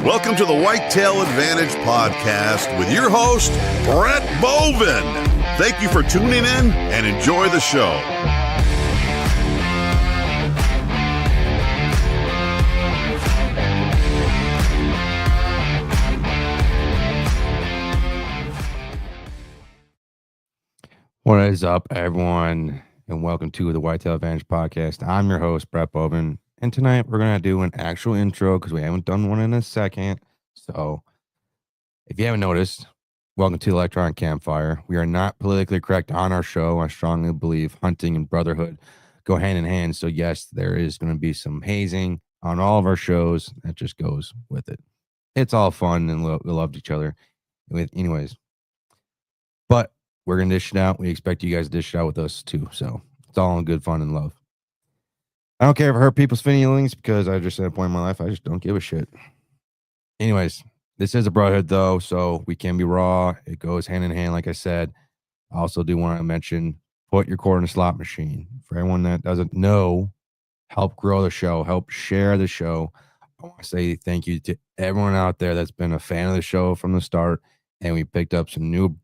Welcome to the Whitetail Advantage Podcast with your host, Brett Bovin. Thank you for tuning in and enjoy the show. What is up, everyone, and welcome to the Whitetail Advantage Podcast. I'm your host, Brett Bovin, and tonight we're going to do an actual intro because we haven't done one in a second. So if you haven't noticed, welcome to Electronic Campfire. We are not politically correct on our show. I strongly believe hunting and brotherhood go hand in hand. So yes, there is going to be some hazing on all of our shows. That just goes with it. It's all fun and we loved each other. Anyways, but we're going to dish it out. We expect you guys to dish it out with us too. So it's all in good fun and love. I don't care if I hurt people's feelings because I just at a point in my life, I just don't give a shit. Anyways, this is a brotherhood though, so we can be raw. It goes hand in hand, like I said. I also do want to mention, put your cord in a slot machine. For everyone that doesn't know, help grow the show, help share the show. I want to say thank you to everyone out there that's been a fan of the show from the start, and we picked up some new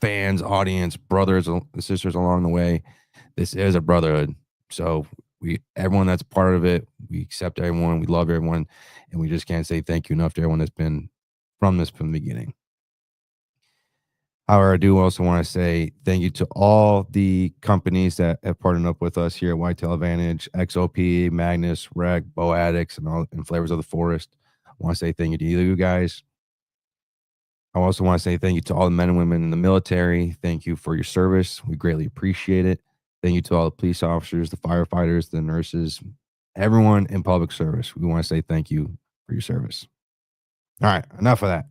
fans, audience, brothers and sisters along the way. This is a brotherhood. So everyone that's part of it, we accept everyone, we love everyone, and we just can't say thank you enough to everyone that's been from the beginning. However, I do also want to say thank you to all the companies that have partnered up with us here at Whitetail Advantage, XOP, Magnus, Rec, Bow Addicts, and Flavors of the Forest. I want to say thank you to you guys. I also want to say thank you to all the men and women in the military. Thank you for your service. We greatly appreciate it. Thank you to all the police officers, the firefighters, the nurses, everyone in public service. We want to say thank you for your service. All right, enough of that.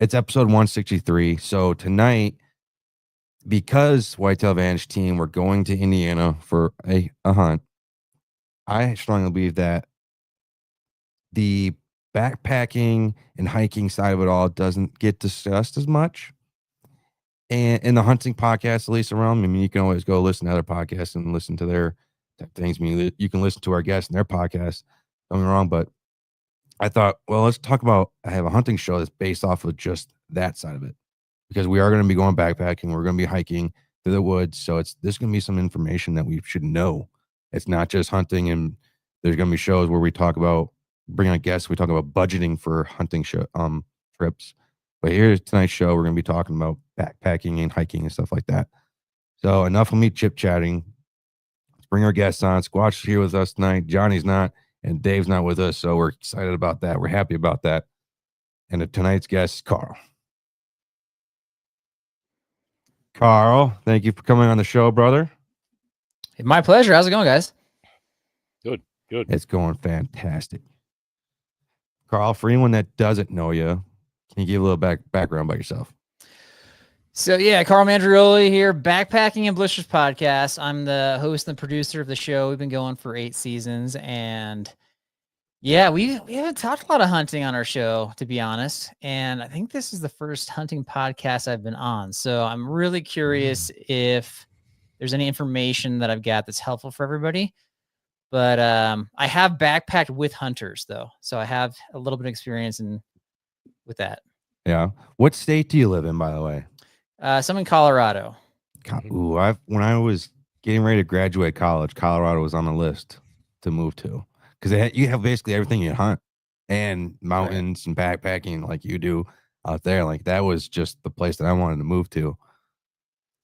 It's episode 163. So tonight, because Whitetail Advantage team, we're going to Indiana for a hunt. I strongly believe that the backpacking and hiking side of it all doesn't get discussed as much. And in the hunting podcast, at least around me, I mean, you can always go listen to other podcasts and listen to their things. I mean, you can listen to our guests and their podcasts. Don't get me wrong, but I thought, well, let's talk about, I have a hunting show that's based off of just that side of it, because we are going to be going backpacking. We're going to be hiking through the woods. So there's going to be some information that we should know. It's not just hunting, and there's going to be shows where we talk about bringing on guests. We talk about budgeting for hunting trips. But here's tonight's show. We're going to be talking about backpacking and hiking and stuff like that. So enough of me chit-chatting. Let's bring our guests on. Squatch is here with us tonight. Johnny's not, and Dave's not with us. So we're excited about that. We're happy about that. And tonight's guest, Carl. Carl, thank you for coming on the show, brother. My pleasure. How's it going, guys? Good. It's going fantastic. Carl, for anyone that doesn't know you, can you give a little background about yourself? So, yeah, Carl Mandrioli here, Backpacking and Blisters Podcast. I'm the host and producer of the show. We've been going for 8 seasons. And, yeah, we haven't talked a lot of hunting on our show, to be honest. And I think this is the first hunting podcast I've been on. So I'm really curious if there's any information that I've got that's helpful for everybody. But I have backpacked with hunters, though. So I have a little bit of experience with that. Yeah. What state do you live in, by the way? So I'm in Colorado. Ooh, when I was getting ready to graduate college, Colorado was on the list to move to, because you have basically everything you hunt, and mountains and backpacking like you do out there. Like that was just the place that I wanted to move to.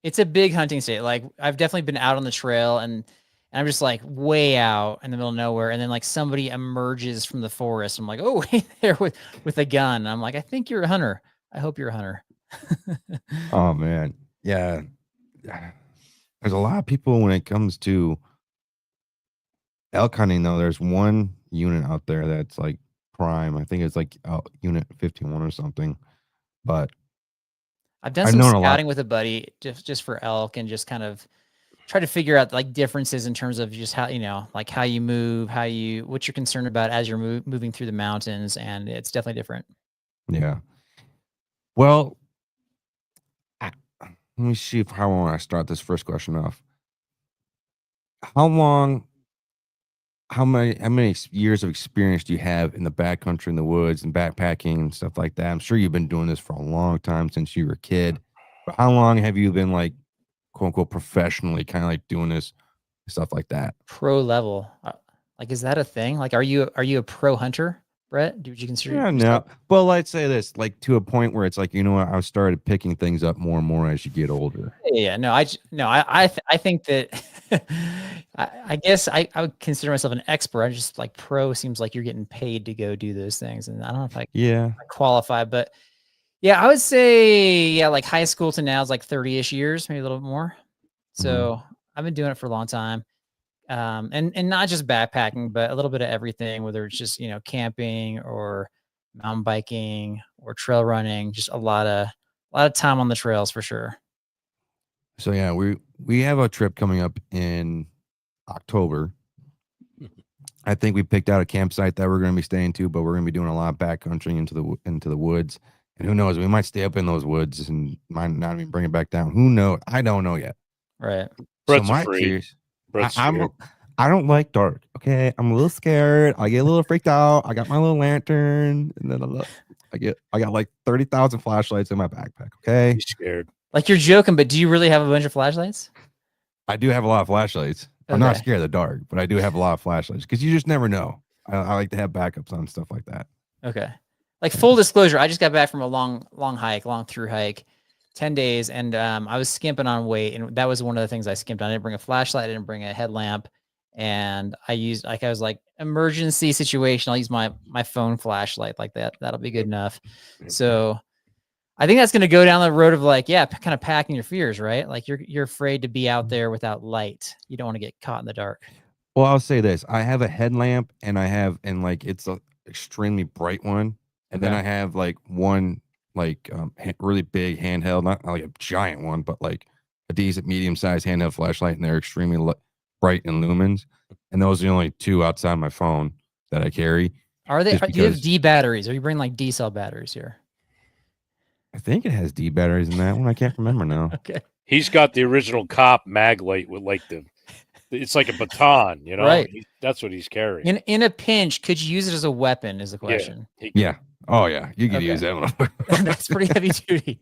It's a big hunting state. Like I've definitely been out on the trail, and I'm just like way out in the middle of nowhere. And then like somebody emerges from the forest. I'm like, oh, hey there with a gun. I'm like, I think you're a hunter. I hope you're a hunter. Oh man. Yeah. There's a lot of people when it comes to elk hunting though. There's one unit out there that's like prime. I think it's like unit 51 or something. But I've done some scouting with a buddy just for elk, and just kind of try to figure out like differences in terms of just how, like how you move, what you're concerned about as you're moving through the mountains. And it's definitely different. Yeah. Well, let me see how I want to start this first question off. How long how many years of experience do you have in the backcountry, in the woods, and backpacking and stuff like that? I'm sure you've been doing this for a long time since you were a kid. But how long have you been like, quote unquote, professionally kind of like doing this stuff like that? Pro level. Like, is that a thing? Like, are you a pro hunter, Brett? Would you consider Yeah, yourself? no. Well, let's say this, like to a point where it's like, you know what, I started picking things up more and more as you get older. Yeah, no, I think that I guess I would consider myself an expert. I'm just like pro seems like you're getting paid to go do those things, and I don't know if I qualify, but yeah, I would say like high school to now is like 30-ish years, maybe a little bit more. So I've been doing it for a long time. And not just backpacking, but a little bit of everything, whether it's just, camping or mountain biking or trail running, just a lot of time on the trails for sure. So yeah, we have a trip coming up in October. I think we picked out a campsite that we're going to be staying to, but we're going to be doing a lot of backcountry into the woods. And who knows, we might stay up in those woods and might not even bring it back down. Who knows? I don't know yet. Right. Brett's afraid. I don't like dark. Okay, I'm a little scared. I get a little freaked out. I got my little lantern, and then I got like 30,000 flashlights in my backpack. Okay, He's scared. Like, you're joking, but do you really have a bunch of flashlights? I do have a lot of flashlights. I'm not scared of the dark, but I do have a lot of flashlights because you just never know. I like to have backups on stuff like that. Okay. Like, full disclosure, I just got back from a long through hike, 10 days, and I was skimping on weight, and that was one of the things I skimped on. I didn't bring a flashlight, I didn't bring a headlamp, and I used, like, I was like, emergency situation, I'll use my phone flashlight like that. That'll be good enough. So I think that's going to go down the road of like, yeah, kind of packing your fears, right? Like, you're afraid to be out there without light. You don't want to get caught in the dark. Well, I'll say this: I have a headlamp, and like it's a extremely bright one, and then I have like one like really big handheld, not like a giant one, but like a decent medium-sized handheld flashlight, and they're extremely bright in lumens. And those are the only two outside my phone that I carry. Are they? Do you have D batteries? Or you bring like D cell batteries here? I think it has D batteries in that one. I can't remember now. Okay. He's got the original cop mag light with like it's like a baton, you know? Right. That's what he's carrying. In a pinch, could you use it as a weapon is the question. Yeah. Oh yeah. You could use that one. That's pretty heavy duty.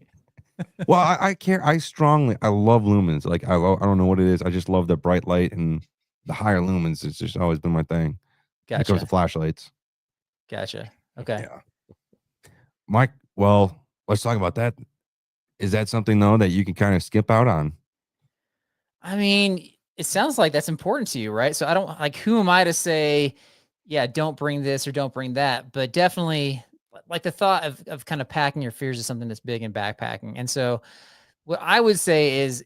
Well, I love lumens. Like I don't know what it is. I just love the bright light and the higher lumens. It's just always been my thing. Gotcha. It goes to flashlights. Gotcha. Okay. Yeah. Mike, well, let's talk about that. Is that something though that you can kind of skip out on? I mean, it sounds like that's important to you, right? So I don't like, who am I to say, yeah, don't bring this or don't bring that, but definitely like the thought of kind of packing your fears is something that's big in backpacking. And so what I would say is,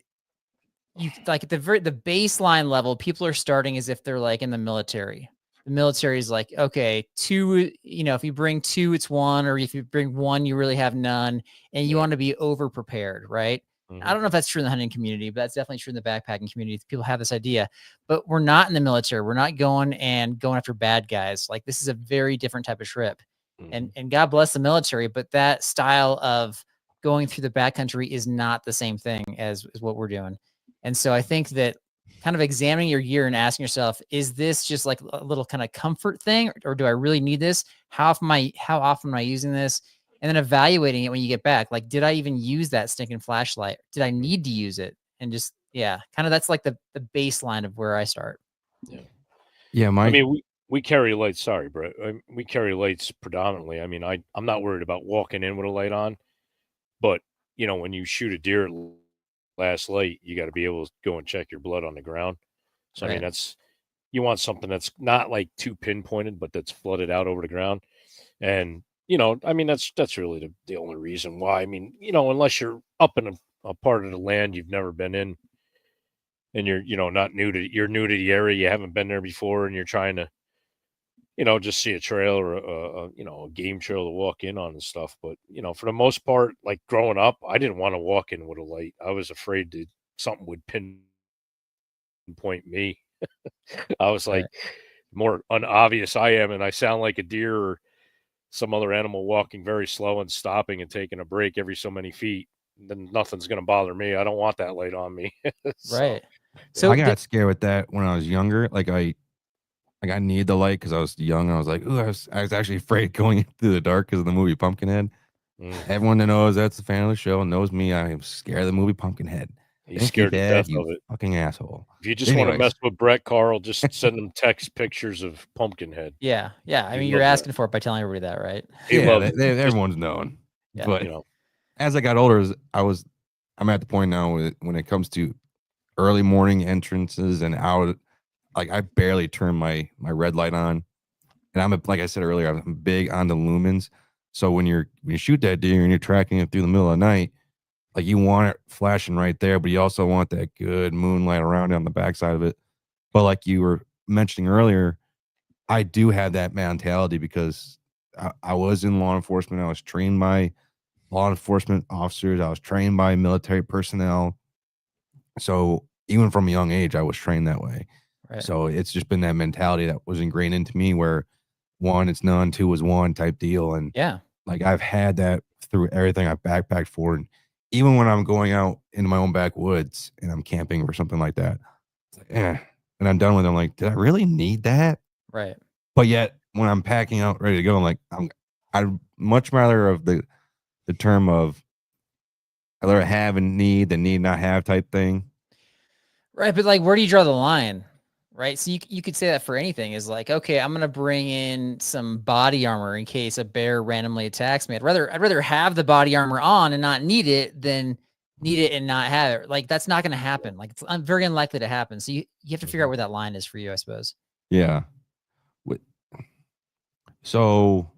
you like at the baseline level, people are starting as if they're like in the military. The military is like, okay, two, if you bring two, it's one, or if you bring one, you really have none, and you want to be over prepared, right? Mm-hmm. I don't know if that's true in the hunting community, but that's definitely true in the backpacking community. People have this idea, but we're not in the military. We're not going after bad guys. Like, this is a very different type of trip. Mm-hmm. And God bless the military, but that style of going through the backcountry is not the same thing as what we're doing. And so I think that kind of examining your gear and asking yourself, is this just like a little kind of comfort thing, or do I really need this? How often am I using this? And then evaluating it when you get back. Like, did I even use that stinking flashlight? Did I need to use it? And just, kind of that's like the baseline of where I start. Yeah. I mean, we carry lights. Sorry, Brett. We carry lights predominantly. I mean, I'm not worried about walking in with a light on, but when you shoot a deer at last light, you got to be able to go and check your blood on the ground. So right. I mean, you want something that's not like too pinpointed, but that's flooded out over the ground. And I mean, that's really the only reason why. I mean, unless you're up in a part of the land you've never been in, and you're you're new to the area, you haven't been there before, and you're trying to just see a trail or a game trail to walk in on and stuff. But, for the most part, like growing up, I didn't want to walk in with a light. I was afraid that something would pinpoint me. I was like, more unobvious I am, and I sound like a deer or some other animal walking very slow and stopping and taking a break every so many feet, then nothing's going to bother me. I don't want that light on me. Right. So I got scared with that when I was younger. Like like I need the light because I was young. I was like, ooh, I was actually afraid going through the dark because of the movie Pumpkinhead. Everyone that knows that's a fan of the show knows me. I am scared of the movie Pumpkinhead. He's Thank you, scared to Dad. death You of it. fucking asshole. If you just want to Anyways. mess with Brett, Carl, just send him text pictures of Pumpkinhead. Yeah. I He mean, you're loves asking for it by telling everybody that, right? He Yeah, loves it. everyone's known. Yeah. But You know, as I got older, I'm at the point now when it comes to early morning entrances and out, like I barely turn my red light on. And like I said earlier, I'm big on the lumens. So when you shoot that deer and you're tracking it through the middle of the night, like you want it flashing right there, but you also want that good moonlight around it on the backside of it. But like you were mentioning earlier, I do have that mentality because I was in law enforcement. I was trained by law enforcement officers. I was trained by military personnel. So even from a young age, I was trained that way. Right. So it's just been that mentality that was ingrained into me where 1, it's none, 2 is 1 type deal. And like I've had that through everything I've backpacked for. And even when I'm going out into my own backwoods and I'm camping or something like that, it's like, and I'm done with it. I'm like, did I really need that? Right. But yet when I'm packing out ready to go, I'm like, I'd much rather of the term of I rather have and need than need not have type thing. Right. But like, where do you draw the line? Right. So you could say that for anything is like, okay, I'm going to bring in some body armor in case a bear randomly attacks me. I'd rather have the body armor on and not need it than need it and not have it. Like that's not going to happen. Like it's very unlikely to happen. So you have to figure out where that line is for you, I suppose. Yeah. So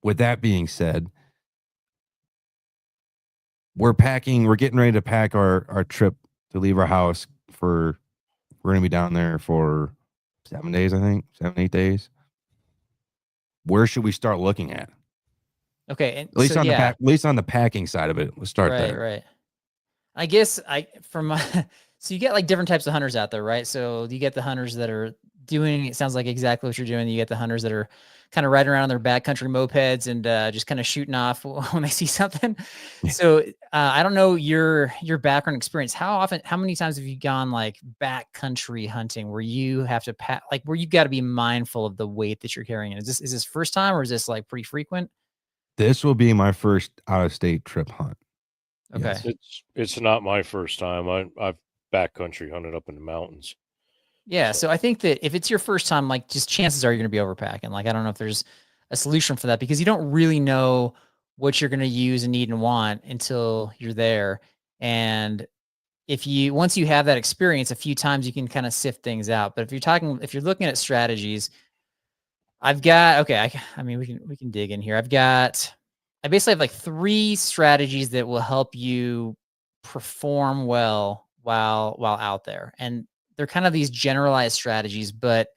with that being said, we're getting ready to pack our trip to leave our house we're going to be down there for 7 days, I think 7, 8 days. Where should we start looking at? Okay. And at least so, at least on the packing side of it. Let's start there. Right. I guess so you get like different types of hunters out there, right? So you get the hunters that are doing, it sounds like exactly what you're doing. You get the hunters that are kind of riding around on their backcountry mopeds and just kind of shooting off when they see something. Yeah. So I don't know your background experience. How many times have you gone like backcountry hunting where you have to pack, like where you've got to be mindful of the weight that you're carrying? Is this first time or is this like pretty frequent? This will be my first out-of-state trip hunt. Okay. Yes. it's not my first time. I've backcountry hunted up in the mountains. Yeah. So I think that if it's your first time, like just chances are you're going to be overpacking. Like, I don't know if there's a solution for that because you don't really know what you're going to use and need and want until you're there. And once you have that experience a few times, you can kind of sift things out. But if you're looking at strategies, I mean, we can dig in here. I basically have like 3 strategies that will help you perform well while out there. And they're kind of these generalized strategies, but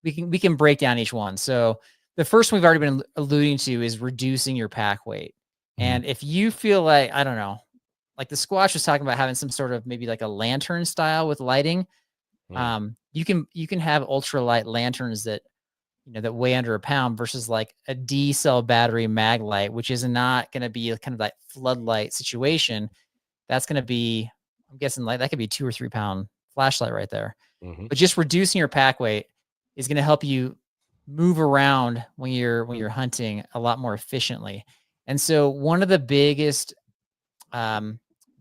we can break down each one. So the first one we've already been alluding to is reducing your pack weight. And if you feel like, I don't know, like the Squatch was talking about having some sort of maybe like a lantern style with lighting. You can have ultralight lanterns that weigh under a pound versus like a D cell battery mag light, which is not going to be kind of that floodlight situation. That's going to be, I'm guessing like that could be 2 or 3 pound flashlight right there. But just reducing your pack weight is going to help you move around when you're hunting a lot more efficiently. And so one of the biggest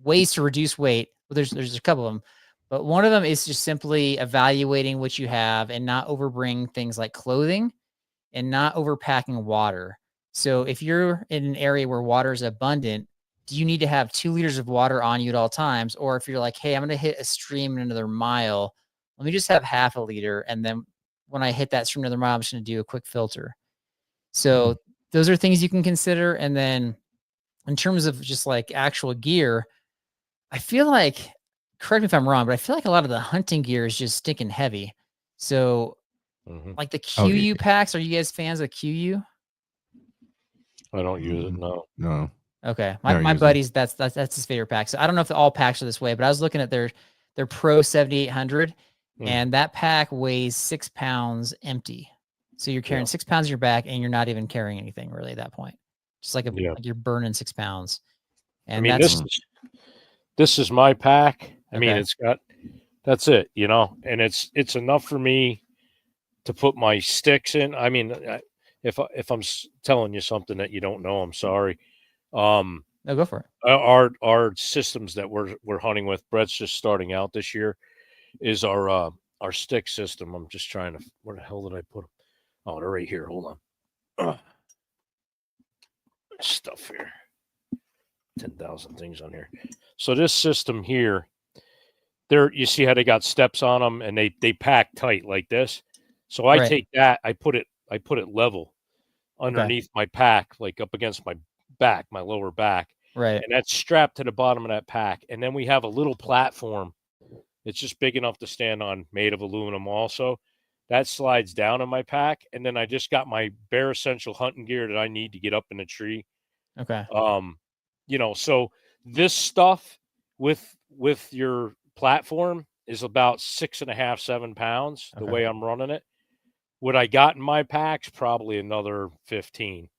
ways to reduce weight, well, there's a couple of them, but one of them is just simply evaluating what you have and not overbring things like clothing and not overpacking water. So if you're in an area where water is abundant, do you need to have 2 liters of water on you at all times? Or if you're like, hey, I'm going to hit a stream in another mile, let me just have half a liter. And then when I hit that stream another mile, I'm just going to do a quick filter. So those are things you can consider. And then in terms of just like actual gear, I feel like, correct me if I'm wrong, but I feel like a lot of the hunting gear is just stinking heavy. So like the QU packs, are you guys fans of QU? I don't use it. No. Okay. My buddy's, that's his favorite pack. So I don't know if all packs are this way, but I was looking at their Pro 7800 and that pack weighs 6 pounds empty. So you're carrying 6 pounds in your back and you're not even carrying anything really at that point. Just like like you're burning 6 pounds. And I mean, this is my pack. I mean, that's it, and it's enough for me to put my sticks in. I mean, if I'm telling you something that you don't know, I'm sorry. No, go for it. Our systems that we're hunting with, Brett's just starting out this year, is our stick system. I'm just trying to, where the hell did I put them? Oh, they're right here. Hold on. Stuff here. 10,000 things on here. So this system here, there, you see how they got steps on them, and they pack tight like this. So I take that, I put it level underneath my pack, like up against my back, my lower back. Right. And that's strapped to the bottom of that pack. And then we have a little platform. It's just big enough to stand on, made of aluminum also. That slides down in my pack. And then I just got my bare essential hunting gear that I need to get up in the tree. Okay. You know, so this stuff with your platform is about 6.5, 7 pounds, the way I'm running it. What I got in my pack's probably another 15.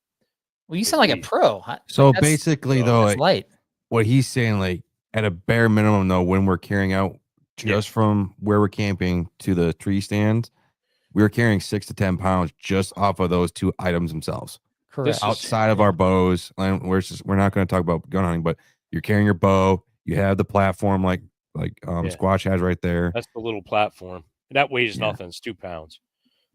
Well, you sound like a pro. So basically, though, that's light. What he's saying, like at a bare minimum, though, when we're carrying out just from where we're camping to the tree stands, we're carrying 6 to 10 pounds just off of those two items themselves. Correct. Outside of our bows, and we're not going to talk about gun hunting, but you're carrying your bow. You have the platform like Squatch has right there. That's the little platform. That weighs nothing. It's 2 pounds.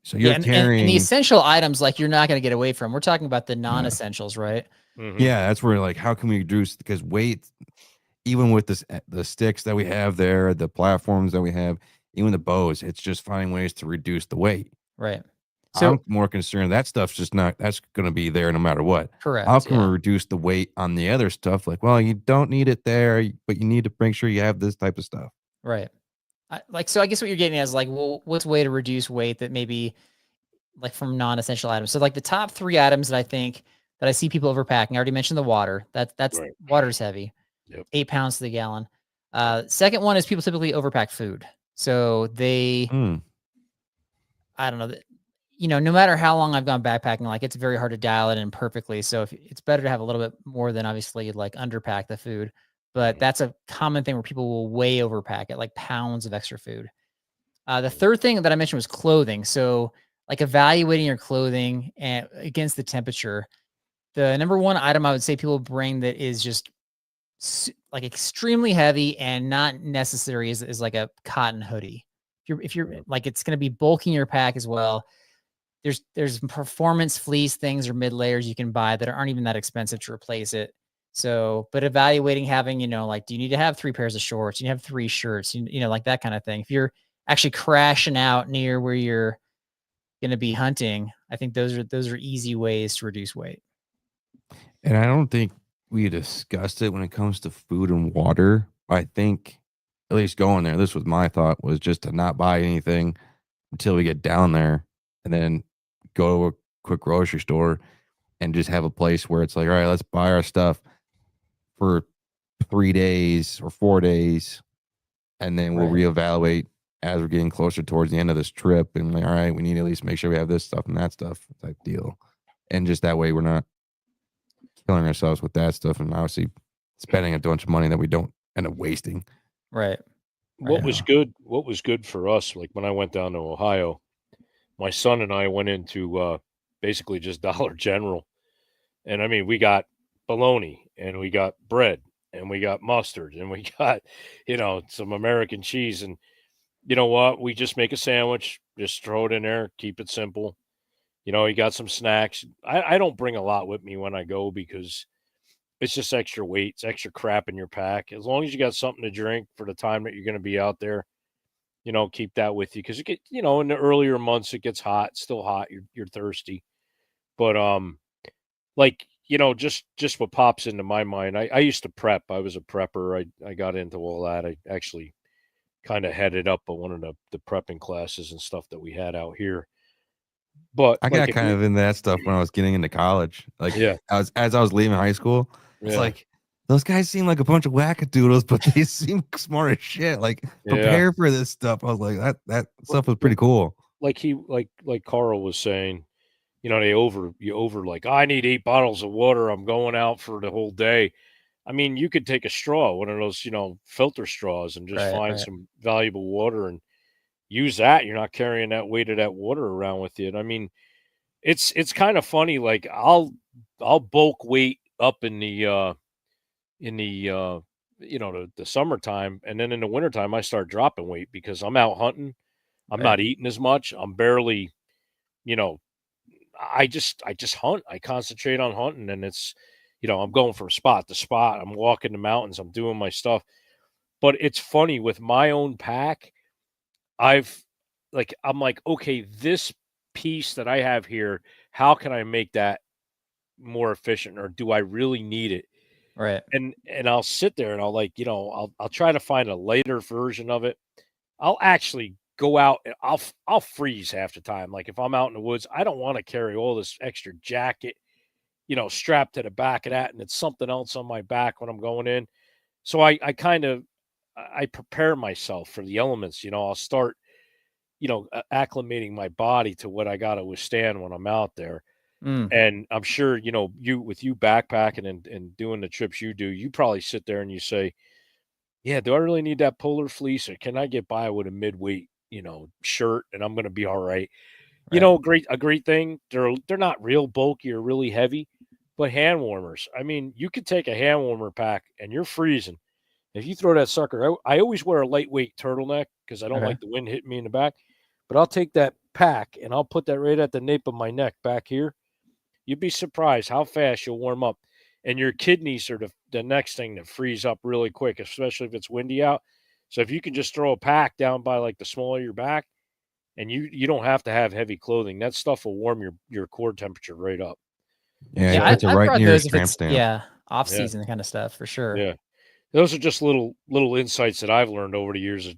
So you're carrying and the essential items, like you're not going to get away from. We're talking about the non-essentials, right? Mm-hmm. Yeah, that's where like how can we reduce, because weight, even with the sticks that we have there, the platforms that we have, even the bows, it's just finding ways to reduce the weight. Right. So I'm more concerned that stuff's just not, that's going to be there no matter what. Correct. How can we reduce the weight on the other stuff? Like, well, you don't need it there, but you need to make sure you have this type of stuff. Right. So I guess what you're getting at is like, well, what's a way to reduce weight that maybe like from non-essential items? So like the top 3 items that I think that I see people overpacking. I already mentioned the water. That's right. Water's heavy. Yep. 8 pounds to the gallon. Second one is people typically overpack food. So they, I don't know, you know, no matter how long I've gone backpacking, like it's very hard to dial it in perfectly. So if it's better to have a little bit more than obviously like underpack the food. But that's a common thing where people will way overpack it, like pounds of extra food. The third thing that I mentioned was clothing. So like evaluating your clothing and against the temperature. The number one item I would say people bring that is just like extremely heavy and not necessary is like a cotton hoodie. If you're like, it's going to be bulking your pack as well. There's performance fleece things or mid layers you can buy that aren't even that expensive to replace it. So, but evaluating having, you know, like, do you need to have 3 pairs of shorts? Do you have 3 shirts? You know, like that kind of thing. If you're actually crashing out near where you're going to be hunting, I think those are easy ways to reduce weight. And I don't think we discussed it when it comes to food and water. I think at least going there, this was my thought, was just to not buy anything until we get down there and then go to a quick grocery store and just have a place where it's like, all right, let's buy our stuff for 3 days or 4 days. And then we'll reevaluate as we're getting closer towards the end of this trip. And like, all right, we need to at least make sure we have this stuff and that stuff type deal. And just that way we're not killing ourselves with that stuff and obviously spending a bunch of money that we don't end up wasting. Right. What was good for us, like when I went down to Ohio, my son and I went into basically just Dollar General. And I mean, we got bologna and we got bread and we got mustard and we got, you know, some American cheese. And you know what? We just make a sandwich, just throw it in there, keep it simple. You know, you got some snacks. I don't bring a lot with me when I go because it's just extra weight. It's extra crap in your pack. As long as you got something to drink for the time that you're going to be out there, you know, keep that with you. Because it get, you know, in the earlier months, it gets hot, it's still hot. You're thirsty. But, like, you know, just what pops into my mind. I used to prep. I was a prepper. I got into all that. I actually kind of headed up at one of the prepping classes and stuff that we had out here. But I got kind of in that stuff when I was getting into college. Like, as I was leaving high school, it's like those guys seem like a bunch of wackadoodles, but they seem smart as shit. Like, prepare for this stuff. I was like, that stuff was pretty cool. Like Carl was saying, you know, you over like, I need 8 bottles of water. I'm going out for the whole day. I mean, you could take a straw, one of those, you know, filter straws, and just find some valuable water and, use that. You're not carrying that weight of that water around with you. And I mean, it's kind of funny. Like I'll bulk weight up in the the summertime, and then in the wintertime I start dropping weight because I'm out hunting. I'm not eating as much. I'm barely, I just hunt. I concentrate on hunting, and it's, I'm going from spot to spot. I'm walking the mountains. I'm doing my stuff. But it's funny with my own pack. I'm like, okay, this piece that I have here, how can I make that more efficient, or do I really need it? Right. And I'll sit there and I'll try to find a lighter version of it. I'll actually go out and I'll freeze half the time. Like if I'm out in the woods, I don't want to carry all this extra jacket, strapped to the back of that, and it's something else on my back when I'm going in. So I prepare myself for the elements. I'll start, acclimating my body to what I got to withstand when I'm out there. And I'm sure, you backpacking and doing the trips you do, you probably sit there and you say, yeah, do I really need that polar fleece, or can I get by with a midweight, shirt, and I'm going to be all right? Right. A great thing. They're not real bulky or really heavy, but hand warmers. I mean, you could take a hand warmer pack and you're freezing. If you throw that sucker, I always wear a lightweight turtleneck because I don't like the wind hitting me in the back, but I'll take that pack and I'll put that right at the nape of my neck back here. You'd be surprised how fast you'll warm up. And your kidneys are the next thing to freeze up really quick, especially if it's windy out. So if you can just throw a pack down by like the small of your back, and you don't have to have heavy clothing, that stuff will warm your core temperature right up. Yeah, I it's right brought near your those if tramp it's stamp. off season kind of stuff for sure. Yeah. Those are just little insights that I've learned over the years,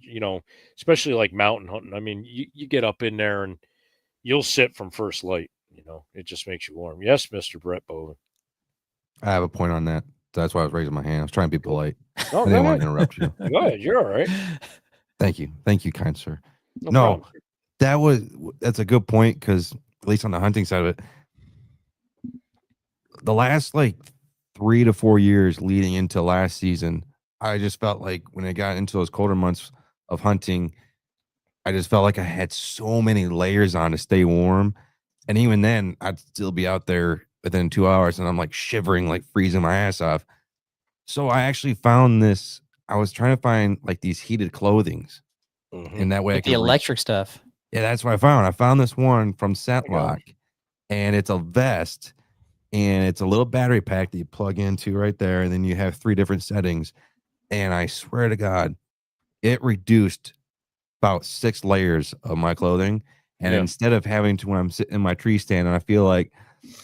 especially like mountain hunting. I mean, you get up in there and you'll sit from first light, it just makes you warm. Yes, Mr. Brett Bowen. I have a point on that. That's why I was raising my hand. I was trying to be polite. No, I didn't want to interrupt you. Go ahead. You're all right. Thank you, kind sir. No problem. That's a good point, because at least on the hunting side of it, the last like 3 to 4 years leading into last season, I just felt like when I got into those colder months of hunting, I just felt like I had so many layers on to stay warm. And even then, I'd still be out there within 2 hours and I'm like shivering, like freezing my ass off. So I actually found this. I was trying to find like these heated clothings. And that way Like the electric stuff. Yeah, that's what I found. I found this one from Scentlock, and it's a vest, and it's a little battery pack that you plug into right there, and then you have 3 different settings. And I swear to God, it reduced about 6 layers of my clothing. And instead of having to, when I'm sitting in my tree stand and I feel like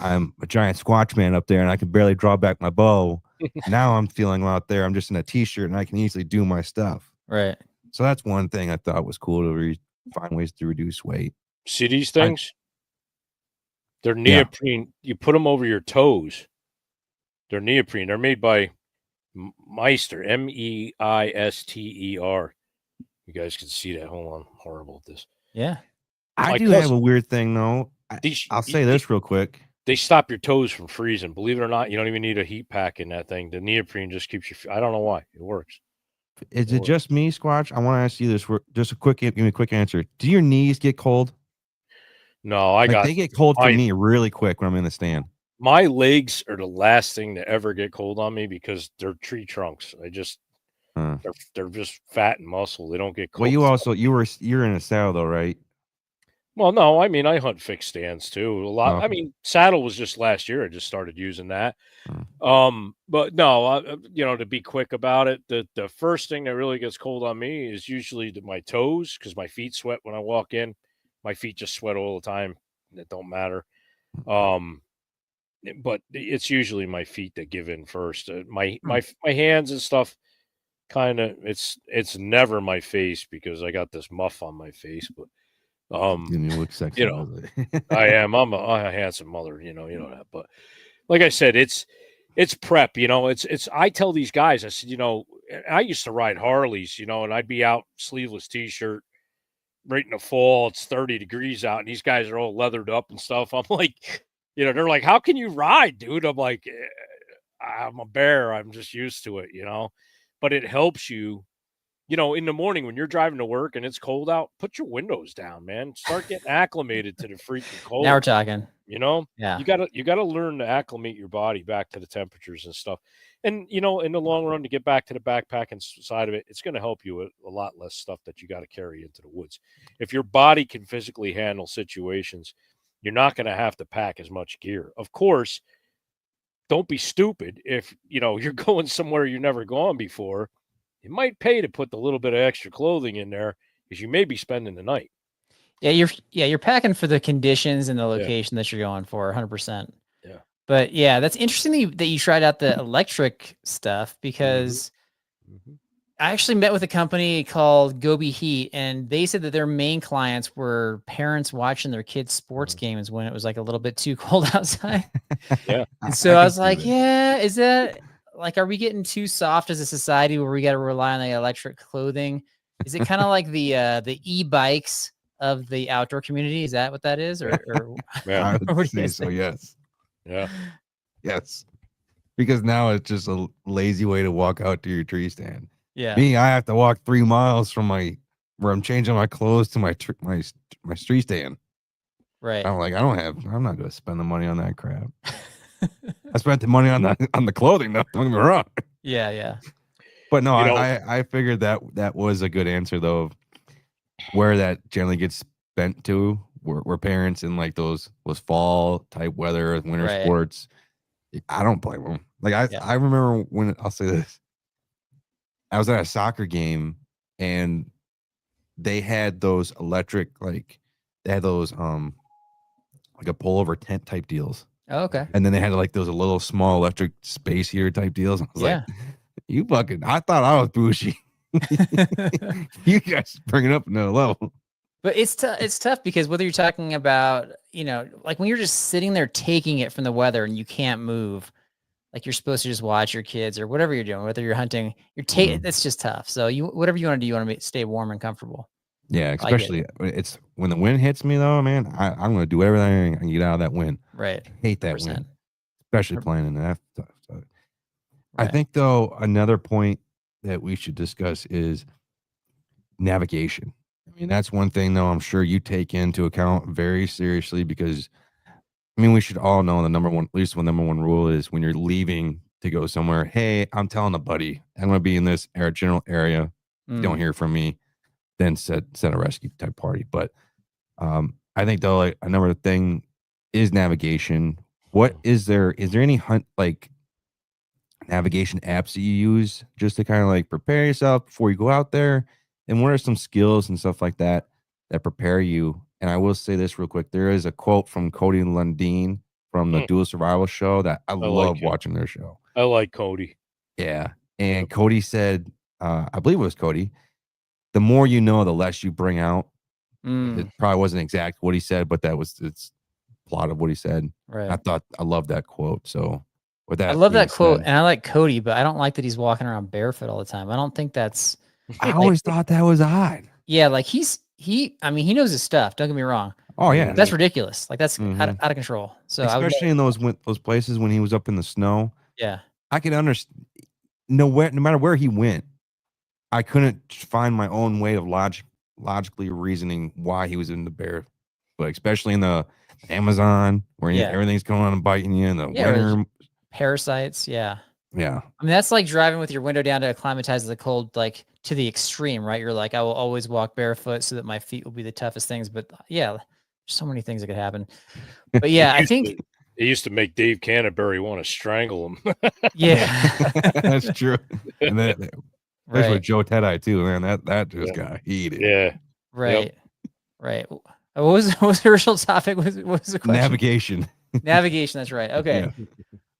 I'm a giant Squatch man up there and I can barely draw back my bow, now I'm feeling out there, I'm just in a t-shirt and I can easily do my stuff. Right. So that's one thing I thought was cool to find ways to reduce weight. See these things? They're neoprene. You put them over your toes. They're neoprene. They're made by Meister, Meister. You guys can see that. Hold on. I'm horrible at this. Yeah. I do have a weird thing, though. I'll say this real quick. They stop your toes from freezing. Believe it or not, you don't even need a heat pack in that thing. The neoprene just keeps you. I don't know why. It works. Is it just me, Squatch? I want to ask you this. Just give me a quick answer. Do your knees get cold? No, they get cold for me really quick when I'm in the stand. My legs are the last thing to ever get cold on me because they're tree trunks. They're just fat and muscle. They don't get cold. Well, you're in a saddle though, right? Well, no, I mean, I hunt fixed stands too. A lot. Okay. I mean, saddle was just last year. I just started using that. But no, to be quick about it, the first thing that really gets cold on me is usually my toes, because my feet sweat when I walk in. My feet just sweat all the time. It don't matter. But it's usually my feet that give in first. My hands and stuff, kind of. It's never my face because I got this muff on my face, but. You look sexy. I am. I'm a handsome mother. You know that. But like I said, it's prep. It's. I tell these guys, I said, I used to ride Harleys, and I'd be out sleeveless t-shirt, right in the fall. It's 30 degrees out, and these guys are all leathered up and stuff. I'm like, they're like, "How can you ride, dude?" I'm like, I'm a bear. I'm just used to it, But it helps you in the morning when you're driving to work and it's cold out, put your windows down, man. Start getting acclimated to the freaking cold. Now we're talking. Yeah. You gotta learn to acclimate your body back to the temperatures and stuff. And in the long run, to get back to the backpacking side of it, it's going to help you with a lot less stuff that you got to carry into the woods. If your body can physically handle situations, you're not going to have to pack as much gear. Of course, don't be stupid. If you're going somewhere you've never gone before, it might pay to put the little bit of extra clothing in there because you may be spending the night. Yeah, you're packing for the conditions and the location that you're going for, 100%. Yeah. But yeah, that's interesting that you tried out the electric stuff because I actually met with a company called Gobi Heat, and they said that their main clients were parents watching their kids' sports games when it was like a little bit too cold outside. Yeah. And so I was like, yeah, is that like, are we getting too soft as a society where we got to rely on the electric clothing? Is it kind of like the e-bikes of the outdoor community? Is that what that is? Or I would say so, yes. Yeah. Yes. Because now it's just a lazy way to walk out to your tree stand. Yeah. Me, I have to walk 3 miles from where I'm changing my clothes to my tree stand. Right. I'm like, I'm not going to spend the money on that crap. I spent the money on the clothing, though. Don't get me wrong. Yeah, yeah. But no, I figured that was a good answer, though, of where that generally gets spent to, where parents in like those fall type weather, winter sports. I don't blame them. Like I remember when, I'll say this, I was at a soccer game and they had those electric, like they had those like a pullover tent type deals. Oh, okay. And then they had like those little small electric space heater type deals. I was like, I thought I was bougie. You guys bring it up another level. But it's tough because whether you're talking about, like when you're just sitting there taking it from the weather and you can't move, like you're supposed to just watch your kids or whatever you're doing, whether you're hunting, it's just tough. So whatever you want to do, you want to stay warm and comfortable. Yeah, especially it's when the wind hits me though, man. I'm going to do everything I can get out of that wind. Right. I hate that 100%. Wind, especially playing in that stuff. So. Right. I think though another point that we should discuss is navigation. I mean, that's one thing though I'm sure you take into account very seriously because we should all know the number one rule is when you're leaving to go somewhere, hey, I'm telling a buddy, I'm going to be in this general area. If you don't hear from me, then set a rescue type party. But I think though, like another thing is navigation. What is there any hunt like navigation apps that you use just to kind of like prepare yourself before you go out there? And what are some skills and stuff like that prepare you? And I will say this real quick. There is a quote from Cody Lundeen from the Dual Survival Show that I love watching their show. I like Cody. Yeah. And Cody said, I believe it was Cody, the more you know, the less you bring out. It probably wasn't exact what he said, but it's plot of what he said. Right. I love that quote. So with that, I love that quote, and I like Cody, but I don't like that he's walking around barefoot all the time. I don't think that's. I always thought that was odd. Yeah, like he knows his stuff. Don't get me wrong. Oh yeah, that's ridiculous. Like that's out of control. So especially in those places when he was up in the snow. Yeah, I could understand. No matter where he went, I couldn't find my own way of logically reasoning why he was in the bear, but especially in the Amazon where everything's going on and biting you in the winter. Parasites. Yeah. Yeah. I mean, that's like driving with your window down to acclimatize to the cold, like to the extreme, right? You're like, I will always walk barefoot so that my feet will be the toughest things. But yeah, there's so many things that could happen. But yeah, I think it used to make Dave Canterbury want to strangle him. Yeah. That's true. And that's with Joe Tedeye too, man. That just got heated. Yeah. Right. Yep. Right. What was the original topic? What was the question? Navigation. Navigation. That's right. Okay. Yeah.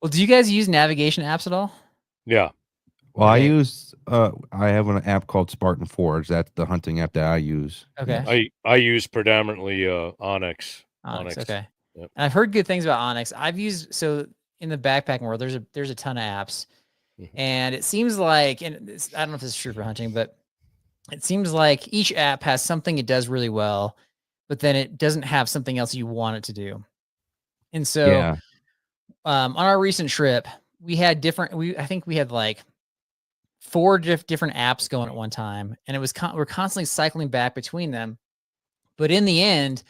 Well, do you guys use navigation apps at all? Yeah. Well, I have an app called Spartan Forge. That's the hunting app that I use. Okay. I use predominantly Onyx. Onyx. Okay. Yep. And I've heard good things about Onyx. I've used in the backpacking world. There's a ton of apps, and it seems like, and I don't know if this is true for hunting, but it seems like each app has something it does really well, but then it doesn't have something else you want it to do. And so, on our recent trip, we had I think we had like 4 different apps going at one time, and it was we're constantly cycling back between them. But in the end,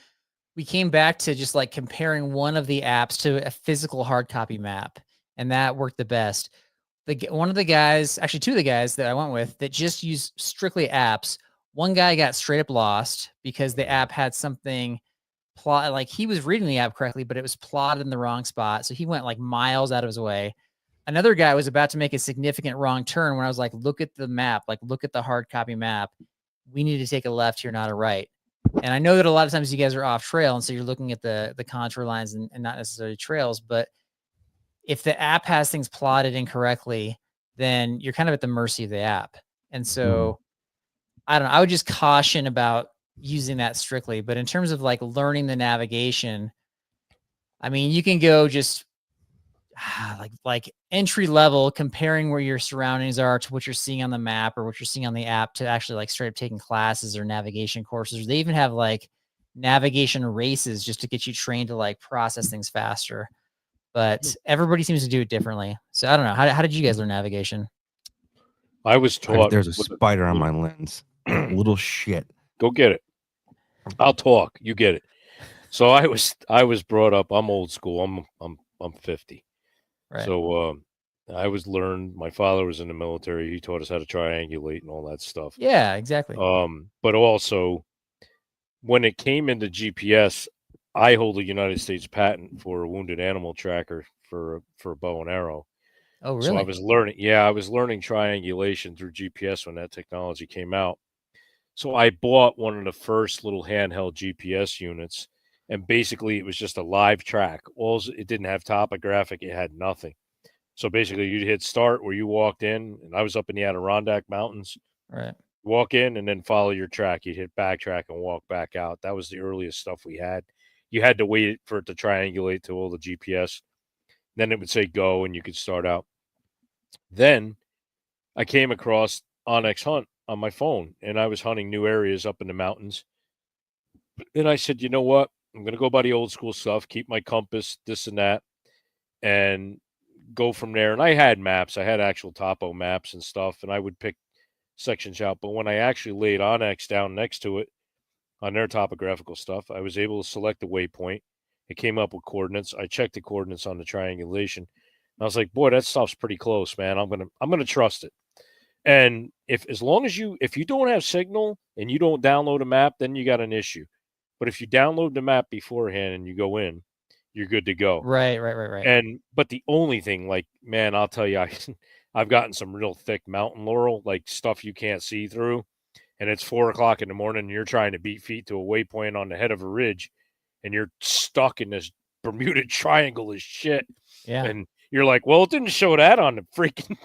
we came back to just like comparing one of the apps to a physical hard copy map, and that worked the best. One of the guys, actually 2 of the guys that I went with that just used strictly apps, one guy got straight up lost because the app had something like he was reading the app correctly, but it was plotted in the wrong spot. So he went like miles out of his way. Another guy was about to make a significant wrong turn when I was like, look at the map, like look at the hard copy map. We need to take a left here, not a right. And I know that a lot of times you guys are off trail, and so you're looking at the contour lines and not necessarily trails, but if the app has things plotted incorrectly, then you're kind of at the mercy of the app. And so I don't know, I would just caution about using that strictly. But in terms of like learning the navigation, I mean, you can go just like entry level, comparing where your surroundings are to what you're seeing on the map or what you're seeing on the app, to actually like straight up taking classes or navigation courses. They even have like navigation races just to get you trained to like process things faster. But everybody seems to do it differently. So I don't know. How did you guys learn navigation? I was taught. There's a spider on my lens. Little shit. Go get it. I'll talk. You get it. So I was brought up. I'm old school. I'm 50. Right. So I was learned. My father was in the military. He taught us how to triangulate and all that stuff. Yeah, exactly. But also, when it came into GPS, I hold a United States patent for a wounded animal tracker for a bow and arrow. Oh, really? So I was learning. Yeah, I was learning triangulation through GPS when that technology came out. So I bought one of the first little handheld GPS units, and basically it was just a live track. It didn't have topographic; it had nothing. So basically, you'd hit start where you walked in, and I was up in the Adirondack Mountains. Right. Walk in and then follow your track. You'd hit backtrack and walk back out. That was the earliest stuff we had. You had to wait for it to triangulate to all the GPS. Then it would say go, and you could start out. Then I came across Onyx Hunt on my phone, and I was hunting new areas up in the mountains. And I said, you know what? I'm going to go by the old school stuff, keep my compass, this and that, and go from there. And I had maps. I had actual topo maps and stuff, and I would pick sections out. But when I actually laid Onyx down next to it on their topographical stuff, I was able to select the waypoint. It came up with coordinates. I checked the coordinates on the triangulation. And I was like, boy, that stuff's pretty close, man. I'm gonna trust it. And if you don't have signal and you don't download a map, then you got an issue. But if you download the map beforehand and you go in, you're good to go. Right. But the only thing, like, man, I'll tell you, I've gotten some real thick mountain laurel, like stuff you can't see through. And it's 4:00 in the morning and you're trying to beat feet to a waypoint on the head of a ridge, and you're stuck in this Bermuda Triangle as shit. Yeah. And you're like, well, it didn't show that on the freaking,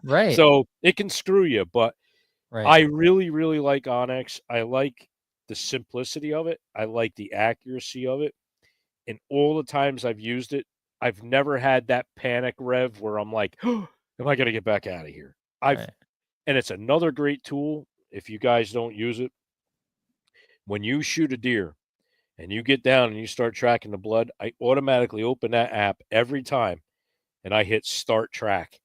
Right. So it can screw you. But right. I really, really like Onyx. I like the simplicity of it. I like the accuracy of it. And all the times I've used it, I've never had that panic rev where I'm like, oh, am I going to get back out of here? And it's another great tool. If you guys don't use it, when you shoot a deer and you get down and you start tracking the blood, I automatically open that app every time and I hit start track.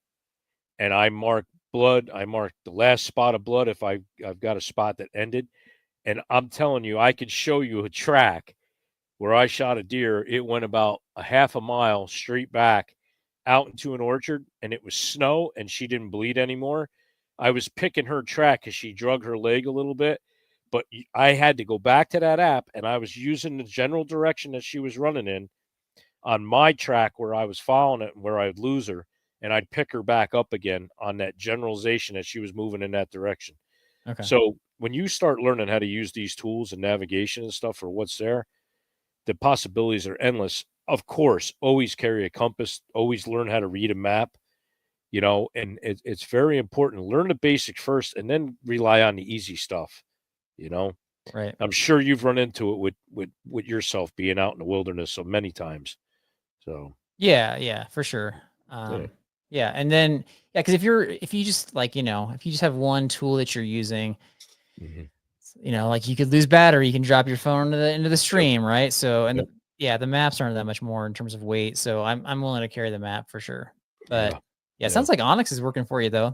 And I mark blood. I mark the last spot of blood if I've got a spot that ended. And I'm telling you, I could show you a track where I shot a deer. It went about a half a mile straight back out into an orchard, and it was snow, and she didn't bleed anymore. I was picking her track because she drug her leg a little bit, but I had to go back to that app, and I was using the general direction that she was running in on my track where I was following it and where I'd lose her, and I'd pick her back up again on that generalization that she was moving in that direction. Okay. So when you start learning how to use these tools and navigation and stuff for what's there, the possibilities are endless. Of course, always carry a compass, always learn how to read a map, and it's very important. Learn the basics first and then rely on the easy stuff, Right. I'm sure you've run into it with yourself being out in the wilderness so many times. So Yeah, for sure. Yeah. And then, because if you just have one tool that you're using, like you could lose battery, you can drop your phone into the stream, right? So, and the maps aren't that much more in terms of weight. So I'm willing to carry the map for sure. But Yeah, it sounds like Onyx is working for you though.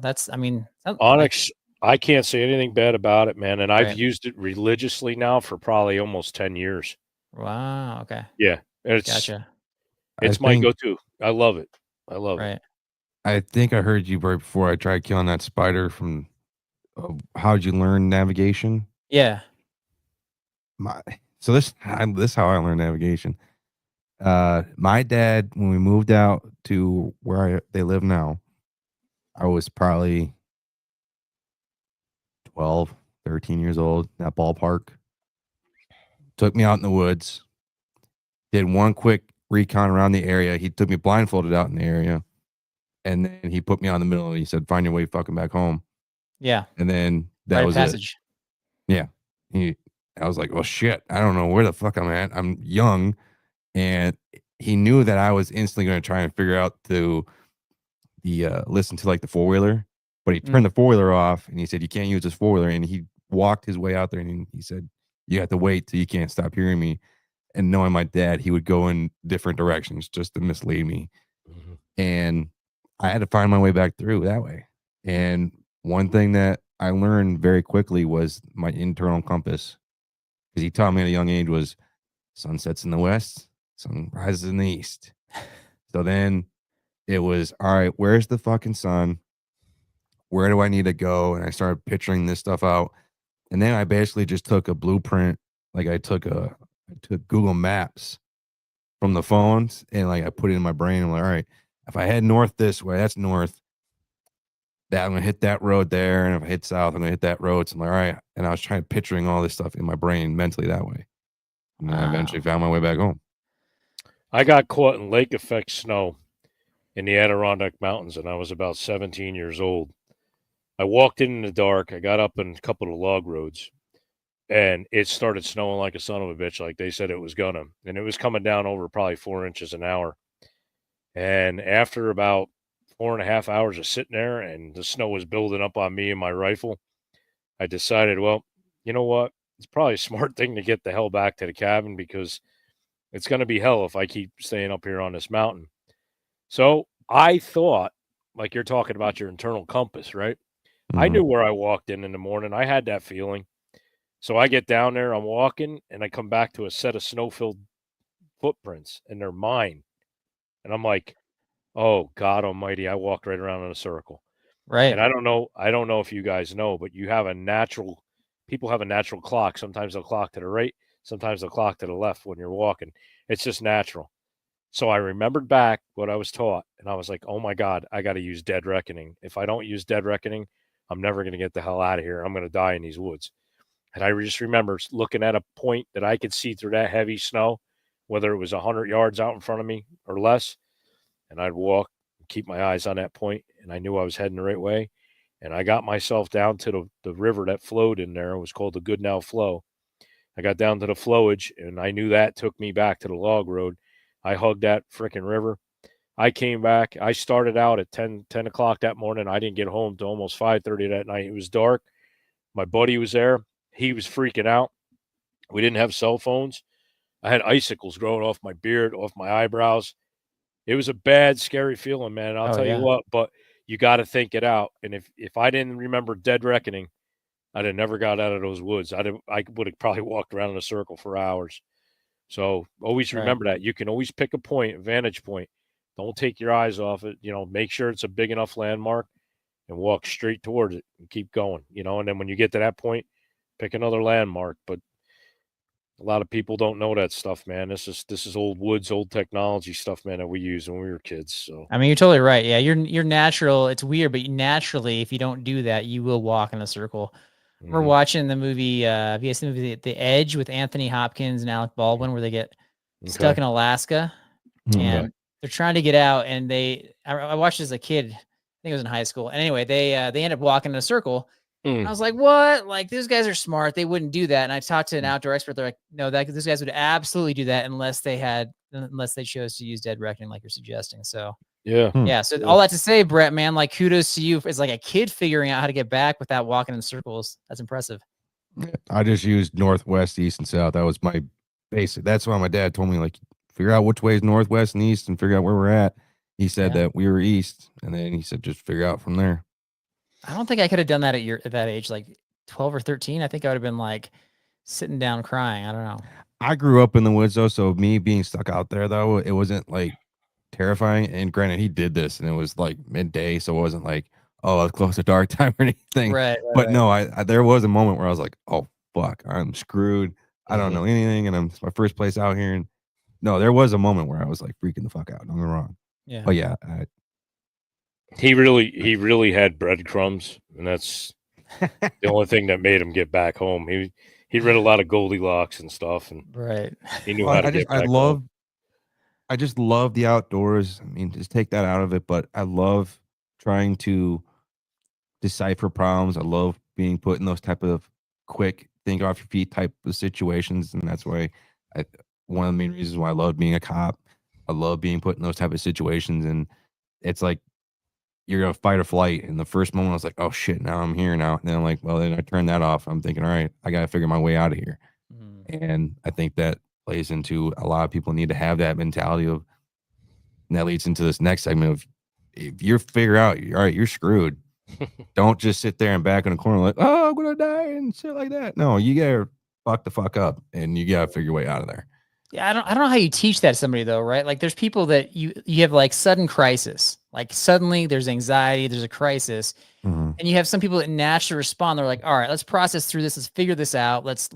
Onyx, I can't say anything bad about it, man. And I've Right. used it religiously now for probably almost 10 years. Wow. Okay. Yeah. Gotcha. It's my go-to. I love it. I love it. Right. I think I heard you right before I tried killing that spider from how'd you learn navigation? Yeah. So this is how I learned navigation. My dad, when we moved out to where they live now, I was probably 12, 13 years old, that ballpark. Took me out in the woods, did one quick recon around the area. He took me blindfolded out in the area, and then he put me on the middle and he said, find your way fucking back home. Yeah. And then that Rite was of passage. it. Yeah. I was like, oh shit, I don't know where the fuck I'm at. I'm young. And he knew that I was instantly going to try and figure out to listen to like the four-wheeler, but he turned the four-wheeler off and he said, you can't use this four-wheeler. And he walked his way out there and he said, you have to wait till you can't stop hearing me. And knowing my dad, he would go in different directions just to mislead me. Mhm. And I had to find my way back through that way. And one thing that I learned very quickly was my internal compass, because he taught me at a young age was sun sets in the west, sun rises in the east. So then it was, all right, where's the fucking sun? Where do I need to go? And I started picturing this stuff out. And then I basically just took a blueprint. Like I took Google Maps from the phones and like I put it in my brain. I'm like, all right, if I head north this way, that's north. That I'm gonna hit that road there. And if I hit south, I'm gonna hit that road. So I'm like, all right. And I was trying picturing all this stuff in my brain mentally that way. And then I eventually found my way back home. I got caught in lake effect snow in the Adirondack Mountains, and I was about 17 years old. I walked in the dark. I got up in a couple of log roads, and it started snowing like a son of a bitch, like they said it was gonna. And it was coming down over probably 4 inches an hour. And after about 4.5 hours of sitting there and the snow was building up on me and my rifle, I decided, well, you know what? It's probably a smart thing to get the hell back to the cabin, because it's going to be hell if I keep staying up here on this mountain. So I thought, like you're talking about your internal compass, right? I knew where I walked in the morning. I had that feeling. So I get down there, I'm walking, and I come back to a set of snow-filled footprints, and they're mine. And I'm like, oh, God almighty, I walked right around in a circle. Right. And I don't know if you guys know, but people have a natural clock. Sometimes they'll clock to the right, sometimes they'll clock to the left when you're walking. It's just natural. So I remembered back what I was taught, and I was like, oh my God, I got to use dead reckoning. If I don't use dead reckoning, I'm never going to get the hell out of here. I'm going to die in these woods. And I just remember looking at a point that I could see through that heavy snow, whether it was 100 yards out in front of me or less. And I'd walk, keep my eyes on that point, and I knew I was heading the right way. And I got myself down to the river that flowed in there. It was called the Goodnow Flow. I got down to the flowage, and I knew that took me back to the log road. I hugged that freaking river. I came back. I started out at 10 o'clock that morning. I didn't get home till almost 5:30 that night. It was dark. My buddy was there. He was freaking out. We didn't have cell phones. I had icicles growing off my beard, off my eyebrows. It was a bad, scary feeling, man. I'll tell you what, but you got to think it out. And if I didn't remember dead reckoning, I'd have never got out of those woods. I would have probably walked around in a circle for hours. So always remember that. You can always pick a point, a vantage point. Don't take your eyes off it. Make sure it's a big enough landmark and walk straight towards it and keep going, and then when you get to that point, pick another landmark. But a lot of people don't know that stuff, man. This is old woods, old technology stuff, man, that we used when we were kids. So I mean, you're totally right. Yeah, you're natural. It's weird, but naturally, if you don't do that, you will walk in a circle. We're watching the movie. Have you guys seen the movie The Edge with Anthony Hopkins and Alec Baldwin, where they get stuck in Alaska and they're trying to get out? And I watched it as a kid. I think it was in high school. And anyway, they end up walking in a circle. I was like, what? Like, these guys are smart. They wouldn't do that. And I talked to an outdoor expert. They're like, no, these guys would absolutely do that unless they chose to use dead reckoning, like you're suggesting. So yeah. So all that to say, Brett, man, like, kudos to you as like a kid figuring out how to get back without walking in circles. That's impressive. I just used northwest, east, and south. That was my basic. That's why my dad told me, like, figure out which way is northwest and east and figure out where we're at. He said that we were east, and then he said just figure out from there. I don't think I could have done that at that age, like 12 or 13. I think I would have been like sitting down crying. I don't know. I grew up in the woods though, so me being stuck out there though, it wasn't like terrifying. And granted, he did this, and it was like midday, so it wasn't like, oh, it's close to dark time or anything. Right. But no, I there was a moment where I was like, oh fuck, I'm screwed. I don't know anything, and it's my first place out here. And no, there was a moment where I was like freaking the fuck out. Don't get me wrong. Yeah. But yeah, he really had breadcrumbs, and that's the only thing that made him get back home. He read a lot of Goldilocks and stuff, and right. He knew how to get back home. I just love the outdoors. I mean, just take that out of it, but I love trying to decipher problems. I love being put in those type of quick think off your feet type of situations, and that's why one of the main reasons why I love being a cop. I love being put in those type of situations, and it's like you're gonna fight or flight. And the first moment I was like, oh shit, now I'm here now. And then I'm like, well, then I turn that off. I'm thinking, all right, I gotta figure my way out of here. And I think that plays into a lot of people need to have that mentality of, and that leads into this next segment of, if you figure out, all right, you're screwed. Don't just sit there and back in the corner like, oh, I'm gonna die and shit like that. No, you gotta fuck the fuck up, and you gotta figure your way out of there. Yeah, I don't know how you teach that to somebody though, right? Like there's people that you have like sudden crisis. Like suddenly there's anxiety, there's a crisis. And you have some people that naturally respond. They're like, all right, let's process through this. Let's figure this out. Let's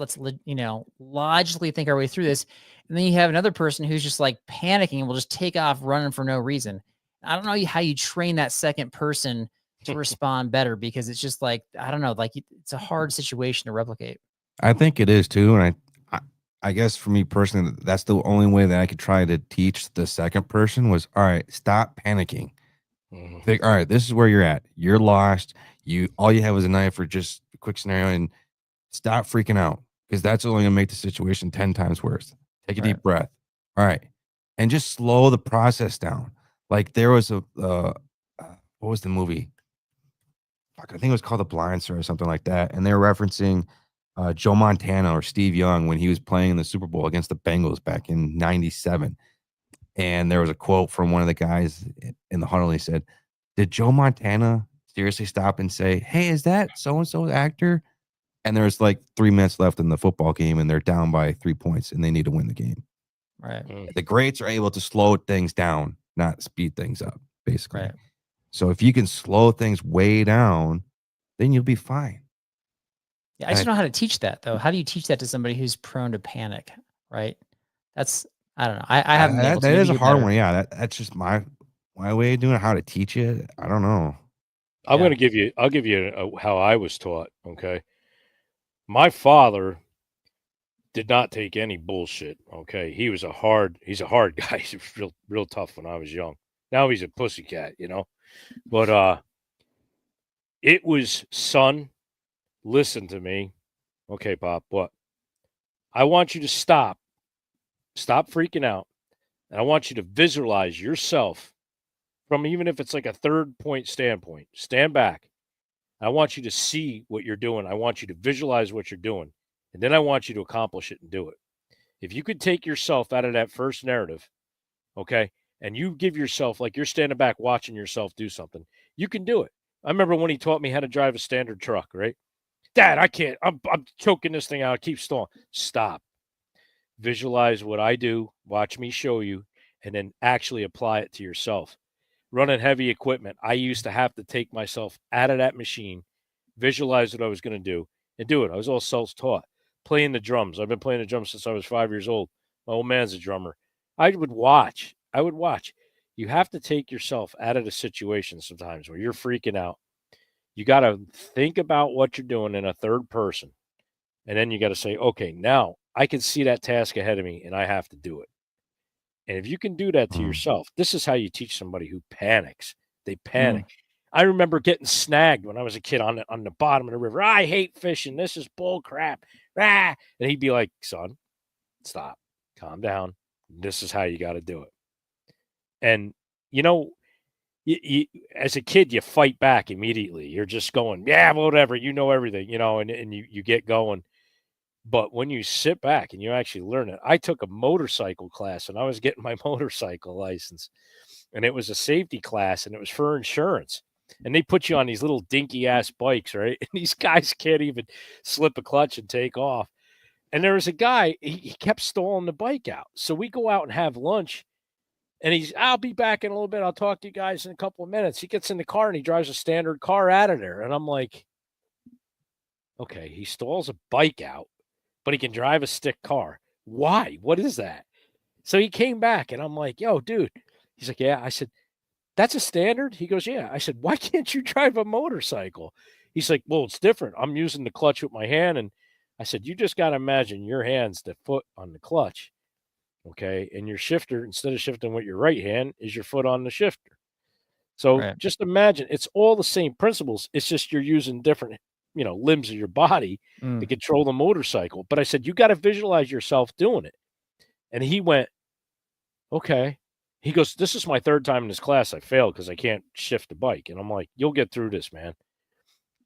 logically think our way through this. And then you have another person who's just like panicking and will just take off running for no reason. I don't know how you train that second person to respond better, because it's just like, I don't know, like it's a hard situation to replicate. I think it is too. And I guess for me personally, that's the only way that I could try to teach the second person was, all right, stop panicking. Think, all right, this is where you're at. You're lost. All you have is a knife or just a quick scenario, and stop freaking out, because that's only gonna make the situation 10 times worse. Take a deep breath. All right. And just slow the process down. Like there was what was the movie? Fuck, I think it was called The Blind Side or something like that. And they're referencing Joe Montana or Steve Young when he was playing in the Super Bowl against the Bengals back in '97. And there was a quote from one of the guys in the huddle. He said, did Joe Montana seriously stop and say, hey, is that so-and-so actor? And there's like 3 minutes left in the football game, and they're down by 3 points, and they need to win the game. Right. The greats are able to slow things down, not speed things up, basically. Right. So if you can slow things way down, then you'll be fine. Yeah, I just don't know how to teach that though. How do you teach that to somebody who's prone to panic? Right. I don't know. I haven't. That is a hard one. Yeah, that's just my way of doing it. How to teach it, I don't know. I'll give you how I was taught. Okay, my father did not take any bullshit. Okay, he's a hard guy. He's real tough when I was young. Now he's a pussycat, But it was, son, listen to me. Okay, Pop, what? I want you to stop freaking out. And I want you to visualize yourself from, even if it's like a 3rd point standpoint. Stand back. I want you to see what you're doing. I want you to visualize what you're doing. And then I want you to accomplish it and do it. If you could take yourself out of that first narrative, okay, and you give yourself, like you're standing back watching yourself do something, you can do it. I remember when he taught me how to drive a standard truck, right? Dad, I can't. I'm choking this thing out. I keep stalling. Stop. Visualize what I do. Watch me show you, and then actually apply it to yourself. Running heavy equipment, I used to have to take myself out of that machine, visualize what I was going to do, and do it. I was all self-taught. Playing the drums. I've been playing the drums since I was 5 years old. My old man's a drummer. I would watch. You have to take yourself out of the situation sometimes where you're freaking out. You got to think about what you're doing in a third person. And then you got to say, okay, now I can see that task ahead of me and I have to do it. And if you can do that to yourself, this is how you teach somebody who panics. They panic. I remember getting snagged when I was a kid on the bottom of the river. I hate fishing. This is bull crap. Ah! And he'd be like, son, stop, calm down. This is how you got to do it. And, you, as a kid, you fight back immediately. You're just going, yeah, whatever. You know everything, and you get going. But when you sit back and you actually learn it, I took a motorcycle class and I was getting my motorcycle license, and it was a safety class and it was for insurance. And they put you on these little dinky ass bikes, right? And these guys can't even slip a clutch and take off. And there was a guy, he kept stalling the bike out. So we go out and have lunch, and I'll be back in a little bit. I'll talk to you guys in a couple of minutes. He gets in the car and he drives a standard car out of there. And I'm like, okay, he stalls a bike out, but he can drive a stick car. Why? What is that? So he came back and I'm like, yo, dude. He's like, yeah. I said, that's a standard? He goes, yeah. I said, why can't you drive a motorcycle? He's like, well, it's different. I'm using the clutch with my hand. And I said, you just got to imagine your hand's the foot on the clutch. Okay. And your shifter, instead of shifting with your right hand, is your foot on the shifter. So just imagine it's all the same principles. It's just you're using different, limbs of your body to control the motorcycle. But I said, you got to visualize yourself doing it. And he went, okay. He goes, this is my third time in this class I failed because I can't shift the bike. And I'm like, you'll get through this, man.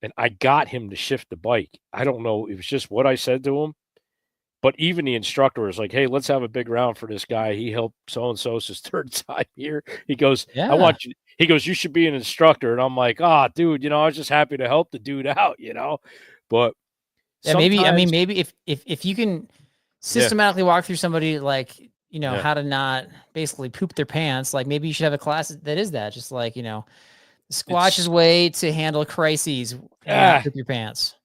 And I got him to shift the bike. I don't know. It was just what I said to him. But even the instructor was like, hey, let's have a big round for this guy. He helped so-and-so. It's his third time here. He goes, I want you. He goes, you should be an instructor. And I'm like, dude, I was just happy to help the dude out, But maybe if you can systematically walk through somebody like, how to not basically poop their pants, like maybe you should have a class that is that, just like, Squatch's way to handle crises and not poop your pants.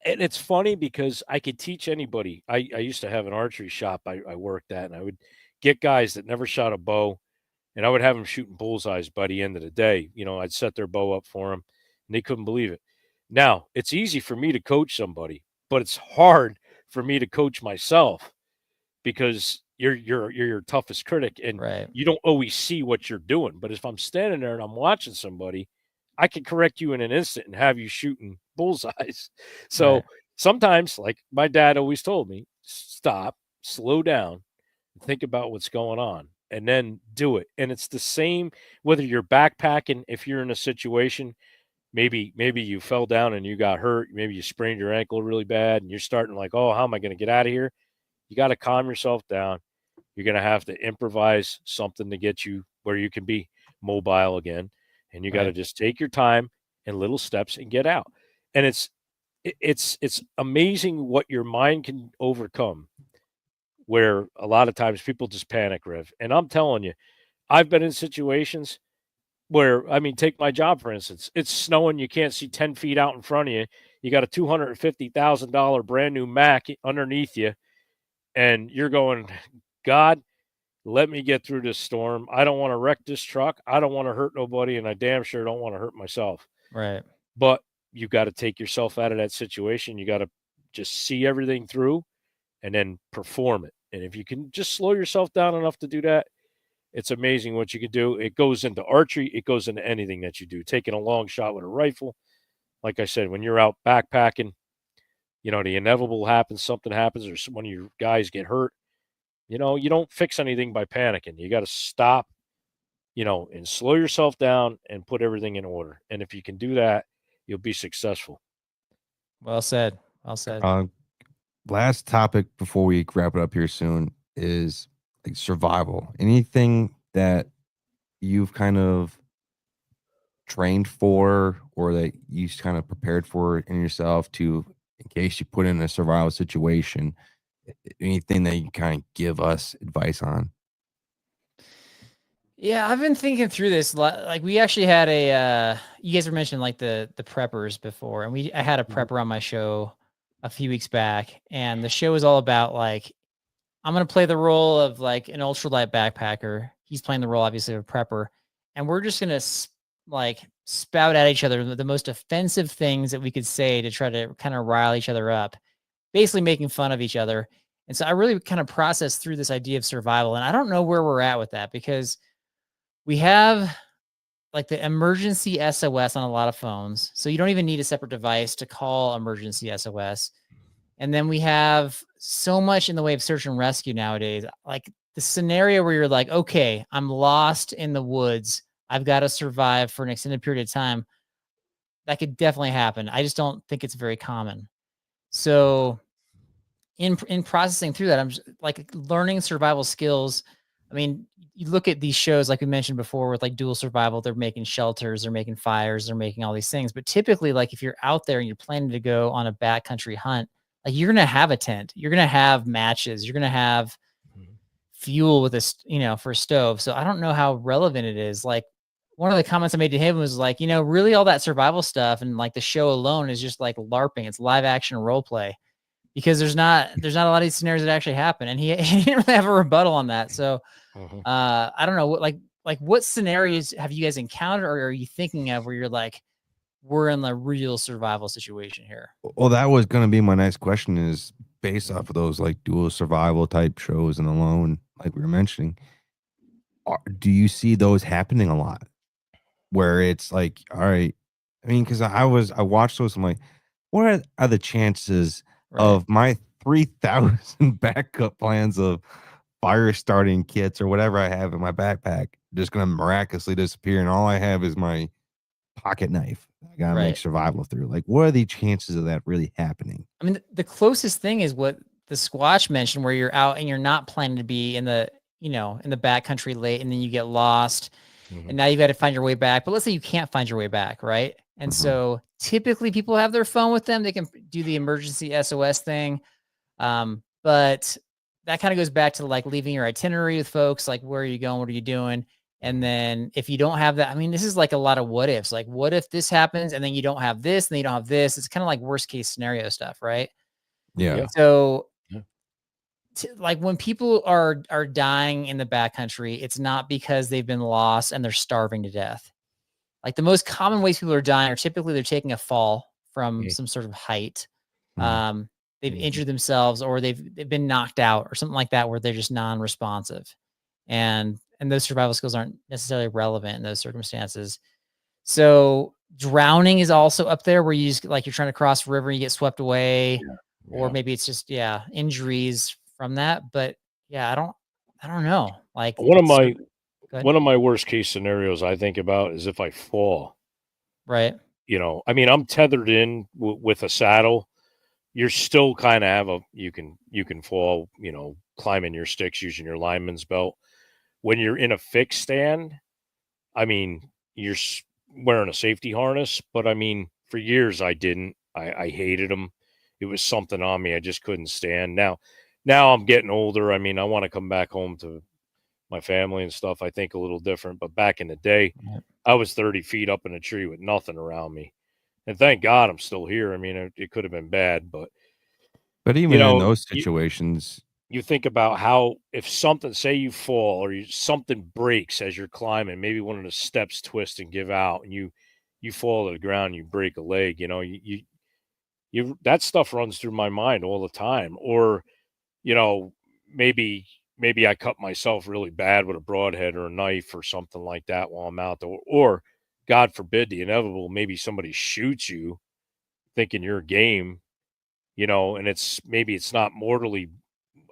It's funny because I could teach anybody. I used to have an archery shop I worked at, and I would get guys that never shot a bow, and I would have them shooting bullseyes by the end of the day. I'd set their bow up for them, and they couldn't believe it. Now, it's easy for me to coach somebody, but it's hard for me to coach myself because you're your toughest critic, and you don't always see what you're doing. But if I'm standing there and I'm watching somebody, I can correct you in an instant and have you shooting bullseyes. So sometimes, like my dad always told me, stop, slow down, think about what's going on, and then do it. And it's the same whether you're backpacking. If you're in a situation, maybe you fell down and you got hurt, maybe you sprained your ankle really bad, and you're starting like, oh, how am I going to get out of here? You got to calm yourself down. You're going to have to improvise something to get you where you can be mobile again. And you got to just take your time and little steps and get out. And it's amazing what your mind can overcome, where a lot of times people just panic, Rev. And I'm telling you, I've been in situations where, take my job, for instance. It's snowing. You can't see 10 feet out in front of you. You got a $250,000 brand new Mac underneath you. And you're going, God, let me get through this storm. I don't want to wreck this truck. I don't want to hurt nobody, and I damn sure don't want to hurt myself. Right. But you got to take yourself out of that situation. You got to just see everything through and then perform it. And if you can just slow yourself down enough to do that, it's amazing what you can do. It goes into archery. It goes into anything that you do. Taking a long shot with a rifle. Like I said, when you're out backpacking, the inevitable happens. Something happens or one of your guys get hurt. You don't fix anything by panicking. You got to stop, and slow yourself down and put everything in order. And if you can do that, you'll be successful. Well said. Well said. Last topic before we wrap it up here soon is like survival. Anything that you've kind of trained for or that you kind of prepared for in yourself in case you put in a survival situation? Anything that you kind of give us advice on? Yeah, I've been thinking through this. Like we actually had you guys were mentioning like the preppers before, and I had a prepper on my show a few weeks back, and the show is all about like, I'm going to play the role of like an ultralight backpacker. He's playing the role obviously of a prepper, and we're just going to like spout at each other the most offensive things that we could say to try to kind of rile each other up, basically making fun of each other. And so I really kind of processed through this idea of survival. And I don't know where we're at with that because we have like the emergency SOS on a lot of phones. So you don't even need a separate device to call emergency SOS. And then we have so much in the way of search and rescue nowadays, like the scenario where you're like, okay, I'm lost in the woods. I've got to survive for an extended period of time. That could definitely happen. I just don't think it's very common. So in processing through that, I'm just, like learning survival skills. I mean, you look at these shows like we mentioned before with like dual survival, they're making shelters, they're making fires, they're making all these things. But typically, like if you're out there and you're planning to go on a backcountry hunt, like you're gonna have a tent, you're gonna have matches, you're gonna have fuel with a for a stove. So I don't know how relevant it is. Like one of the comments I made to him was like, really all that survival stuff and like the show alone is just like LARPing. It's live action role play because there's not a lot of these scenarios that actually happen. And he didn't really have a rebuttal on that. So I don't know what scenarios have you guys encountered or are you thinking of where you're like, we're in the real survival situation here? Well, that was going to be my next question is based off of those like dual survival type shows and Alone, like we were mentioning, do you see those happening a lot where it's like, all right, I mean, cause I watched those. I'm like, what are the chances of my 3,000 backup plans of fire starting kits or whatever I have in my backpack just going to miraculously disappear. And all I have is my pocket knife. I got to make survival through. Like, what are the chances of that really happening? I mean, the closest thing is what the Squatch mentioned, where you're out and you're not planning to be in the, in the backcountry late, and then you get lost and now you've got to find your way back. But let's say you can't find your way back. Right. And so typically people have their phone with them. They can do the emergency SOS thing. But that kind of goes back to like leaving your itinerary with folks, like where are you going? What are you doing? And then if you don't have that, I mean, this is like a lot of what ifs, like what if this happens and then you don't have this and then you don't have this? It's kind of like worst case scenario stuff. Right. Yeah. So like when people are dying in the backcountry, it's not because they've been lost and they're starving to death. Like the most common ways people are dying are typically they're taking a fall from some sort of height. They've injured themselves or they've been knocked out or something like that, where they're just non-responsive. And those survival skills aren't necessarily relevant in those circumstances. So drowning is also up there, where you just like, you're trying to cross a river, you get swept away, or maybe it's just, injuries from that. But I don't know. Like one of my worst case scenarios I think about is if I fall. Right. I mean, I'm tethered in with a saddle. You're still kind of you can fall, climbing your sticks using your lineman's belt. When you're in a fixed stand, I mean, you're wearing a safety harness, but I mean, for years I didn't. I hated them. It was something on me I just couldn't stand. Now I'm getting older. I mean, I want to come back home to my family and stuff. I think a little different, but back in the day, I was 30 feet up in a tree with nothing around me. And thank God I'm still here. I mean, it could have been bad, but even in those situations, you think about how if something, say you fall or something breaks as you're climbing, maybe one of the steps twist and give out, and you fall to the ground, you break a leg. You that stuff runs through my mind all the time. Or, maybe I cut myself really bad with a broadhead or a knife or something like that while I'm out there. Or God forbid, the inevitable, maybe somebody shoots you thinking you're game, and maybe it's not mortally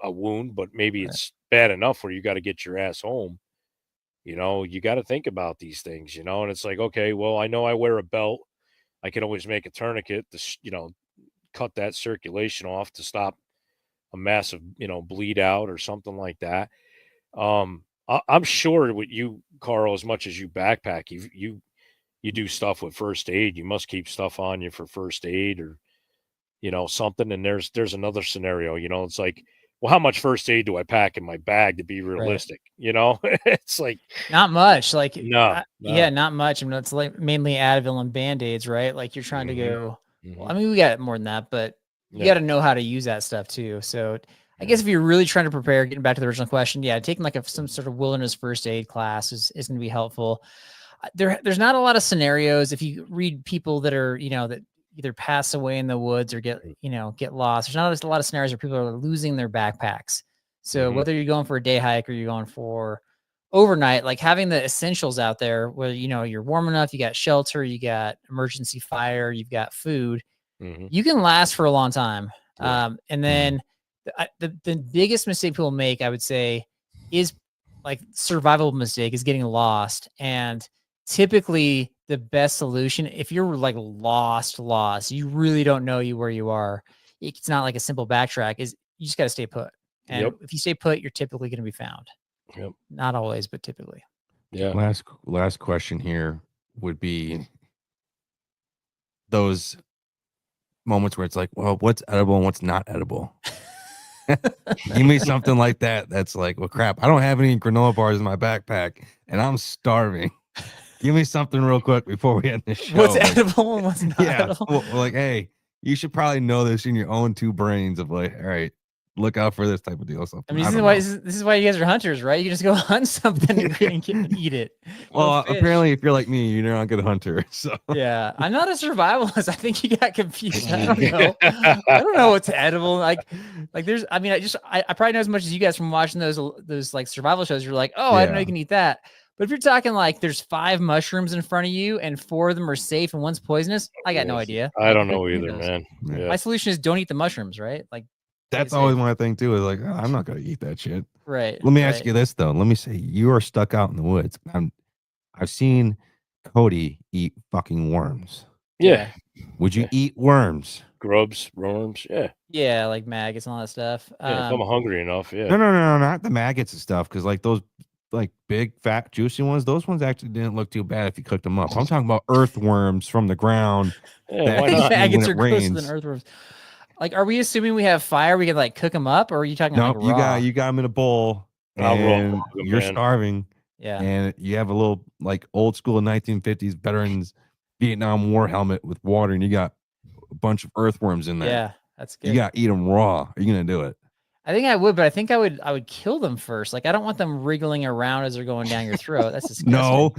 a wound, but maybe it's bad enough where you got to get your ass home. You got to think about these things, and it's like, okay, well, I know I wear a belt. I can always make a tourniquet to, cut that circulation off to stop a massive, bleed out or something like that. I'm sure with you, Carl, as much as you backpack, you do stuff with first aid. You must keep stuff on you for first aid or, something. And there's another scenario, it's like, well, how much first aid do I pack in my bag to be realistic? It's like not much. Like, no. Not much. I mean, it's like mainly Advil and Band-Aids, right? Like you're trying to go, well, I mean, we got more than that, but you got to know how to use that stuff too. So I guess if you're really trying to prepare, getting back to the original question, taking like some sort of wilderness first aid class is going to be helpful. There's not a lot of scenarios. If you read people that are, that either pass away in the woods or get lost, there's not a lot of scenarios where people are losing their backpacks. So whether you're going for a day hike or you're going for overnight, like having the essentials out there where, you're warm enough, you got shelter, you got emergency fire, you've got food, you can last for a long time. And then the biggest mistake people make, I would say, is like survival mistake is getting lost. And typically the best solution, if you're like lost, you really don't know where you are, it's not like a simple backtrack. Is you just got to stay put. And if you stay put, you're typically going to be found. Yep. Not always, but typically. Yeah. Last question here would be those moments where it's like, well, what's edible and what's not edible? Give me something like that. That's like, well, crap. I don't have any granola bars in my backpack and I'm starving. Give me something real quick before we end the show. What's edible and what's not edible? Well, like, hey, you should probably know this in your own two brains of like, all right, look out for this type of deal. Something. I mean, this is why you guys are hunters, right? You can just go hunt something and eat it. Well, apparently, if you're like me, you're not a good hunter. So yeah, I'm not a survivalist. I think you got confused. I don't know. I don't know what's edible. Like there's. I mean, I probably know as much as you guys from watching those like survival shows. You're like, oh, I didn't know you can eat that. But if you're talking like there's 5 mushrooms in front of you and 4 of them are safe and one's poisonous, I got no idea. I don't know either, man. Yeah. My solution is don't eat the mushrooms, right? Like that's always my thing too. Is like, oh, I'm not gonna eat that shit. Right. Let me ask you this though. Let me say you are stuck out in the woods. I've seen Cody eat fucking worms. Yeah. Would you eat worms? Grubs, worms, yeah. Yeah, like maggots and all that stuff. Yeah, if I'm hungry enough, yeah. No, not the maggots and stuff. Because like those like big, fat, juicy ones, those ones actually didn't look too bad if you cooked them up. I'm talking about earthworms from the ground. Yeah, why not? Maggots are grosser than earthworms. Like, are we assuming we have fire? We can like cook them up, or are you talking? No, like, raw? you got them in a bowl, and you're starving. Yeah, and you have a little like old school 1950s veterans Vietnam War helmet with water, and you got a bunch of earthworms in there. Yeah, that's good. You got to eat them raw. Are you gonna do it? I think I would, but I think I would kill them first. Like, I don't want them wriggling around as they're going down your throat. That's disgusting. No,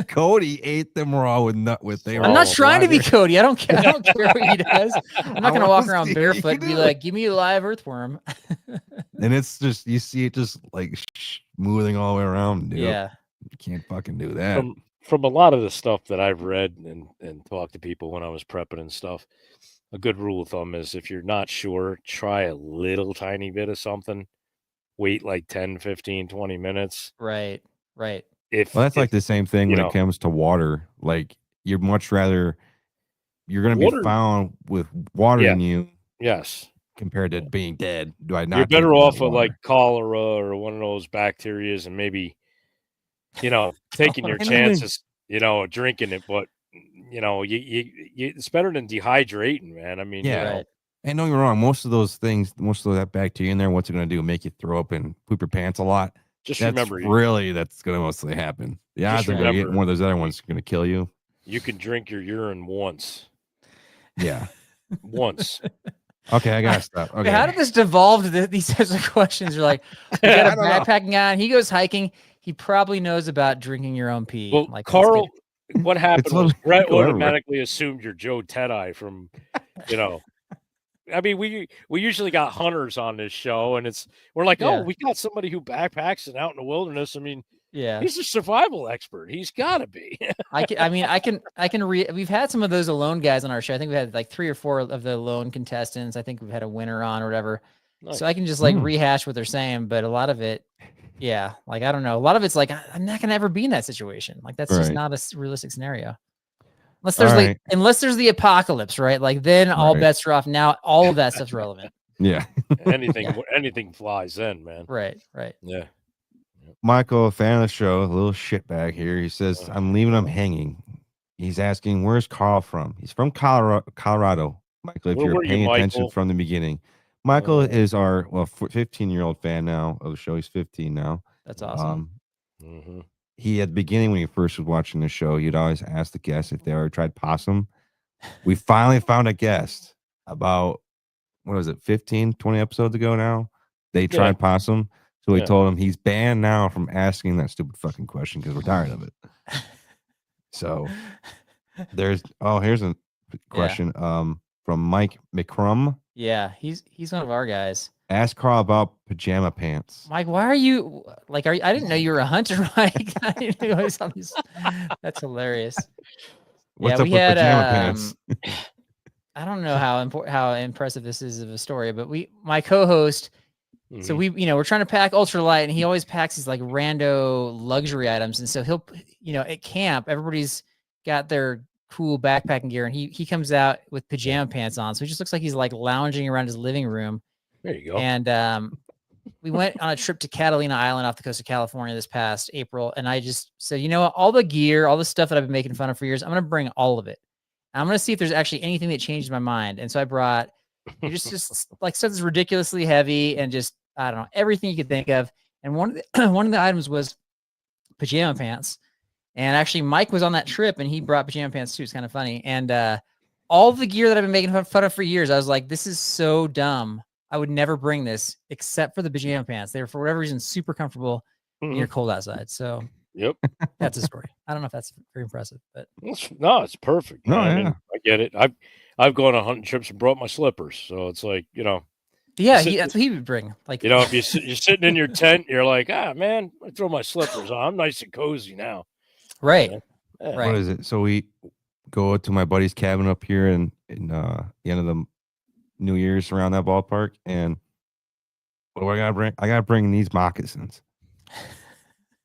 Cody ate them raw with I'm not trying to be Cody. I don't care. I don't care what he does. I'm not gonna walk around barefoot and be like, "Give me a live earthworm." And it's just you see it just like smoothing all the way around. Dude. Yeah, you can't fucking do that. From a lot of the stuff that I've read and talked to people when I was prepping and stuff. A good rule of thumb is if you're not sure, try a little tiny bit of something. Wait like 10, 15, 20 minutes. Right. That's like the same thing when it comes to water. Like you're much rather you're going to be found with water in you. Yes. Compared to being dead. Do I not? You're better off with like cholera or one of those bacterias and maybe, taking your chances, drinking it, but it's better than dehydrating, man. I mean, and don't get me wrong, most of that bacteria in there, what's it going to do? Make you throw up and poop your pants a lot. That's going to mostly happen. The odds are going to get one of those other ones going to kill you. You can drink your urine once. Yeah. Once. Okay, I gotta stop. Okay. How did this devolve to these types of questions? You're like, you got a backpacking guy, and he goes hiking. He probably knows about drinking your own pee. Well, like, Carl, what happened was Brett automatically assumed you're Joe Tedeye from, I mean, we usually got hunters on this show, and we're like, oh, we got somebody who backpacks and out in the wilderness. I mean, he's a survival expert. He's got to be. We've had some of those alone guys on our show. I think we had like 3 or 4 of the lone contestants. I think we've had a winner on or whatever. Nice. So I can just like rehash what they're saying, but a lot of it, like, I don't know. A lot of it's like, I'm not going to ever be in that situation. Like, that's just not a realistic scenario. Unless there's the apocalypse, right? Like then all bets are off. Now all of that stuff's relevant. Yeah. Anything flies then, man. Right. Yeah. Michael, a fan of the show, a little shitbag here. He says, I'm leaving him hanging. He's asking, where's Carl from? He's from Colorado. Michael, if you're paying attention from the beginning. Michael is our 15-year-old fan now of the show. He's 15 now. That's awesome. He, at the beginning, when he first was watching the show, he'd always ask the guests if they ever tried possum. We finally found a guest about, 15, 20 episodes ago now? They tried possum. So we told him he's banned now from asking that stupid fucking question because we're tired of it. So here's a question from Mike McCrum. Yeah, he's one of our guys. Ask Carl about pajama pants. Mike, why are you like? I didn't know you were a hunter, Mike. I didn't know that's hilarious. What's up with pajama pants? I don't know how impressive this is of a story, but my co-host. So we're trying to pack ultralight, and he always packs these like rando luxury items, and so he'll, at camp, everybody's got their cool backpacking gear, and he comes out with pajama pants on, so he just looks like he's like lounging around his living room. There you go. And we went on a trip to Catalina Island off the coast of California this past April, and I just said, you know what, all the gear, all the stuff that I've been making fun of for years, I'm gonna bring all of it. And I'm gonna see if there's actually anything that changed my mind. And so I brought just like stuff that's ridiculously heavy and just, I don't know, everything you could think of. And one of the items was pajama pants. And actually, Mike was on that trip, and he brought pajama pants too. It's kind of funny. And all the gear that I've been making fun of for years, I was like, this is so dumb. I would never bring this except for the pajama pants. They were, for whatever reason, super comfortable when you're cold outside. So yep, that's a story. I don't know if that's very impressive, but no, it's perfect. No, I yeah. mean, I get it. I've gone on hunting trips and brought my slippers, so it's like, you know. Yeah, that's what he would bring. Like, you know, if you're sitting in your tent, you're like, man, I throw my slippers on. I'm nice and cozy now. Right. Yeah. Right. What is it? So we go to my buddy's cabin up here in the end of the New Year's around that ballpark, and what do I gotta bring? I gotta bring these moccasins.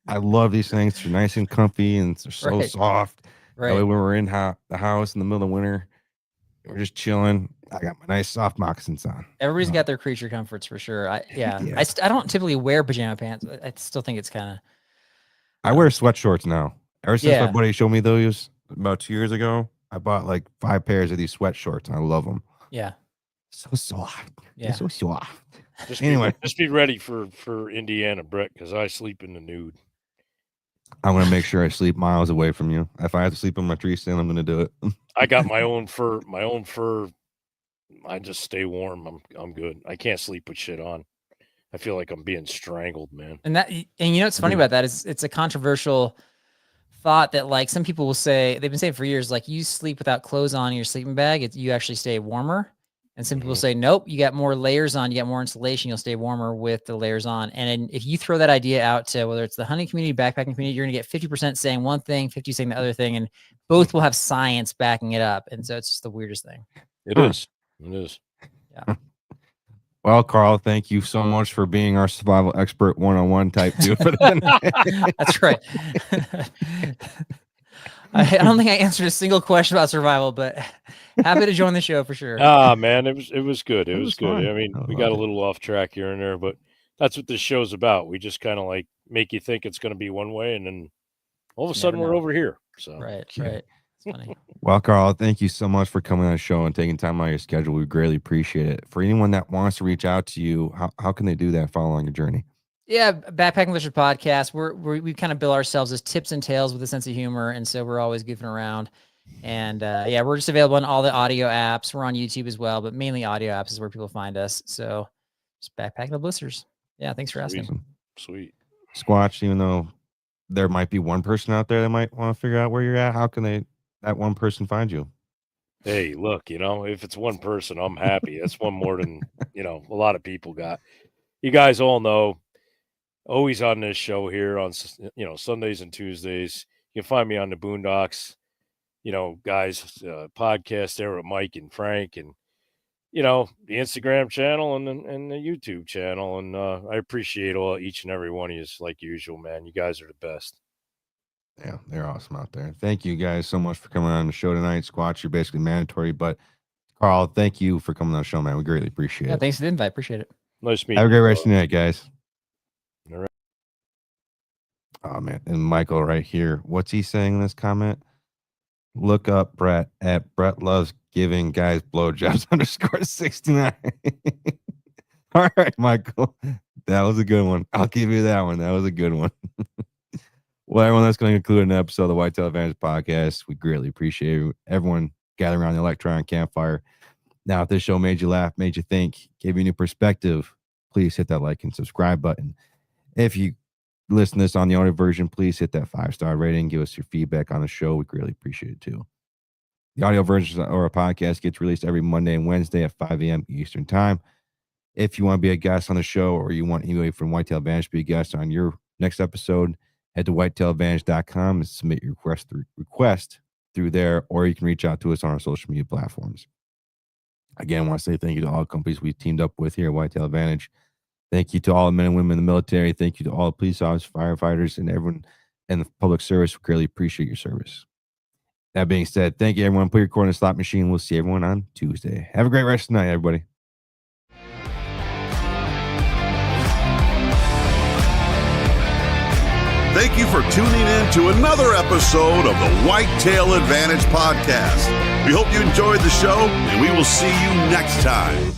I love these things. They're nice and comfy, and they're so soft. Right. That way when we're in the house in the middle of winter, we're just chilling. I got my nice soft moccasins on. Everybody's got their creature comforts for sure. I don't typically wear pajama pants. I still think it's kind of. I wear sweat shorts now. Ever since my buddy showed me those about 2 years ago, I bought like 5 pairs of these sweat shorts, and I love them. Yeah. So soft. Yeah. They're so soft. Just be ready for Indiana, Brett, because I sleep in the nude. I'm gonna make sure I sleep miles away from you. If I have to sleep in my tree stand, I'm gonna do it. I got my own fur. I just stay warm. I'm good. I can't sleep with shit on. I feel like I'm being strangled, man. And you know what's funny about that is it's a controversial thought that, like, some people will say, they've been saying for years, like, you sleep without clothes on in your sleeping bag, you actually stay warmer. And some people say, nope, you got more layers on, you got more insulation, you'll stay warmer with the layers on. And if you throw that idea out to whether it's the hunting community, backpacking community, you're going to get 50% saying one thing, 50 saying the other thing, and both will have science backing it up. And so it's just the weirdest thing. It is. Yeah. Well, Carl, thank you so much for being our survival expert 101 type dude. That's right. I don't think I answered a single question about survival, but happy to join the show for sure. Man, it was good. It was good. fun. I mean, we got a little off track here and there, but that's what this show's about. We just kind of like make you think it's going to be one way, and then all of a sudden we're over here. So Right. It's funny. Well, Carl, thank you so much for coming on the show and taking time out of your schedule. We greatly appreciate it. For anyone that wants to reach out to you, how can they do that following your journey? Yeah, Backpacking Blisters Podcast. We kind of bill ourselves as tips and tales with a sense of humor, and so we're always goofing around. And we're just available on all the audio apps. We're on YouTube as well, but mainly audio apps is where people find us. So just Backpacking the Blisters. Yeah, thanks for asking. Sweet. Squatch, even though there might be one person out there that might want to figure out where you're at, how can that one person find you? Hey, look, if it's one person, I'm happy. That's one more than, a lot of people got. You guys all know, always on this show here on, Sundays and Tuesdays. You can find me on the Boondocks, guys, podcast there with Mike and Frank, and, the Instagram channel and the YouTube channel. And I appreciate each and every one of you, like usual, man. You guys are the best. Yeah, they're awesome out there. Thank you guys so much for coming on the show tonight. Squatch, you're basically mandatory, but Carl, thank you for coming on the show, man. We greatly appreciate it. Thanks for the invite. Appreciate it. Nice meeting you. Have a great rest of the night, guys. All right. Oh, man. And Michael right here, what's he saying in this comment? Look up Brett at Brett Loves Giving Guys Blowjobs _69. All right, Michael. That was a good one. I'll give you that one. That was a good one. Well, everyone, that's going to conclude an episode of the Whitetail Advantage Podcast. We greatly appreciate everyone gathering around the electronic campfire. Now, if this show made you laugh, made you think, gave you a new perspective, please hit that like and subscribe button. If you listen to this on the audio version, please hit that 5-star rating. Give us your feedback on the show. We greatly appreciate it, too. The audio version or a podcast gets released every Monday and Wednesday at 5 a.m. Eastern Time. If you want to be a guest on the show or you want anybody from Whitetail Advantage to be a guest on your next episode, head to whitetailadvantage.com and submit your request through there, or you can reach out to us on our social media platforms. Again, I want to say thank you to all the companies we've teamed up with here at Whitetail Advantage. Thank you to all the men and women in the military. Thank you to all the police officers, firefighters, and everyone in the public service. We greatly appreciate your service. That being said, thank you, everyone. Put your cord in the slot machine. We'll see everyone on Tuesday. Have a great rest of the night, everybody. Thank you for tuning in to another episode of the Whitetail Advantage Podcast. We hope you enjoyed the show, and we will see you next time.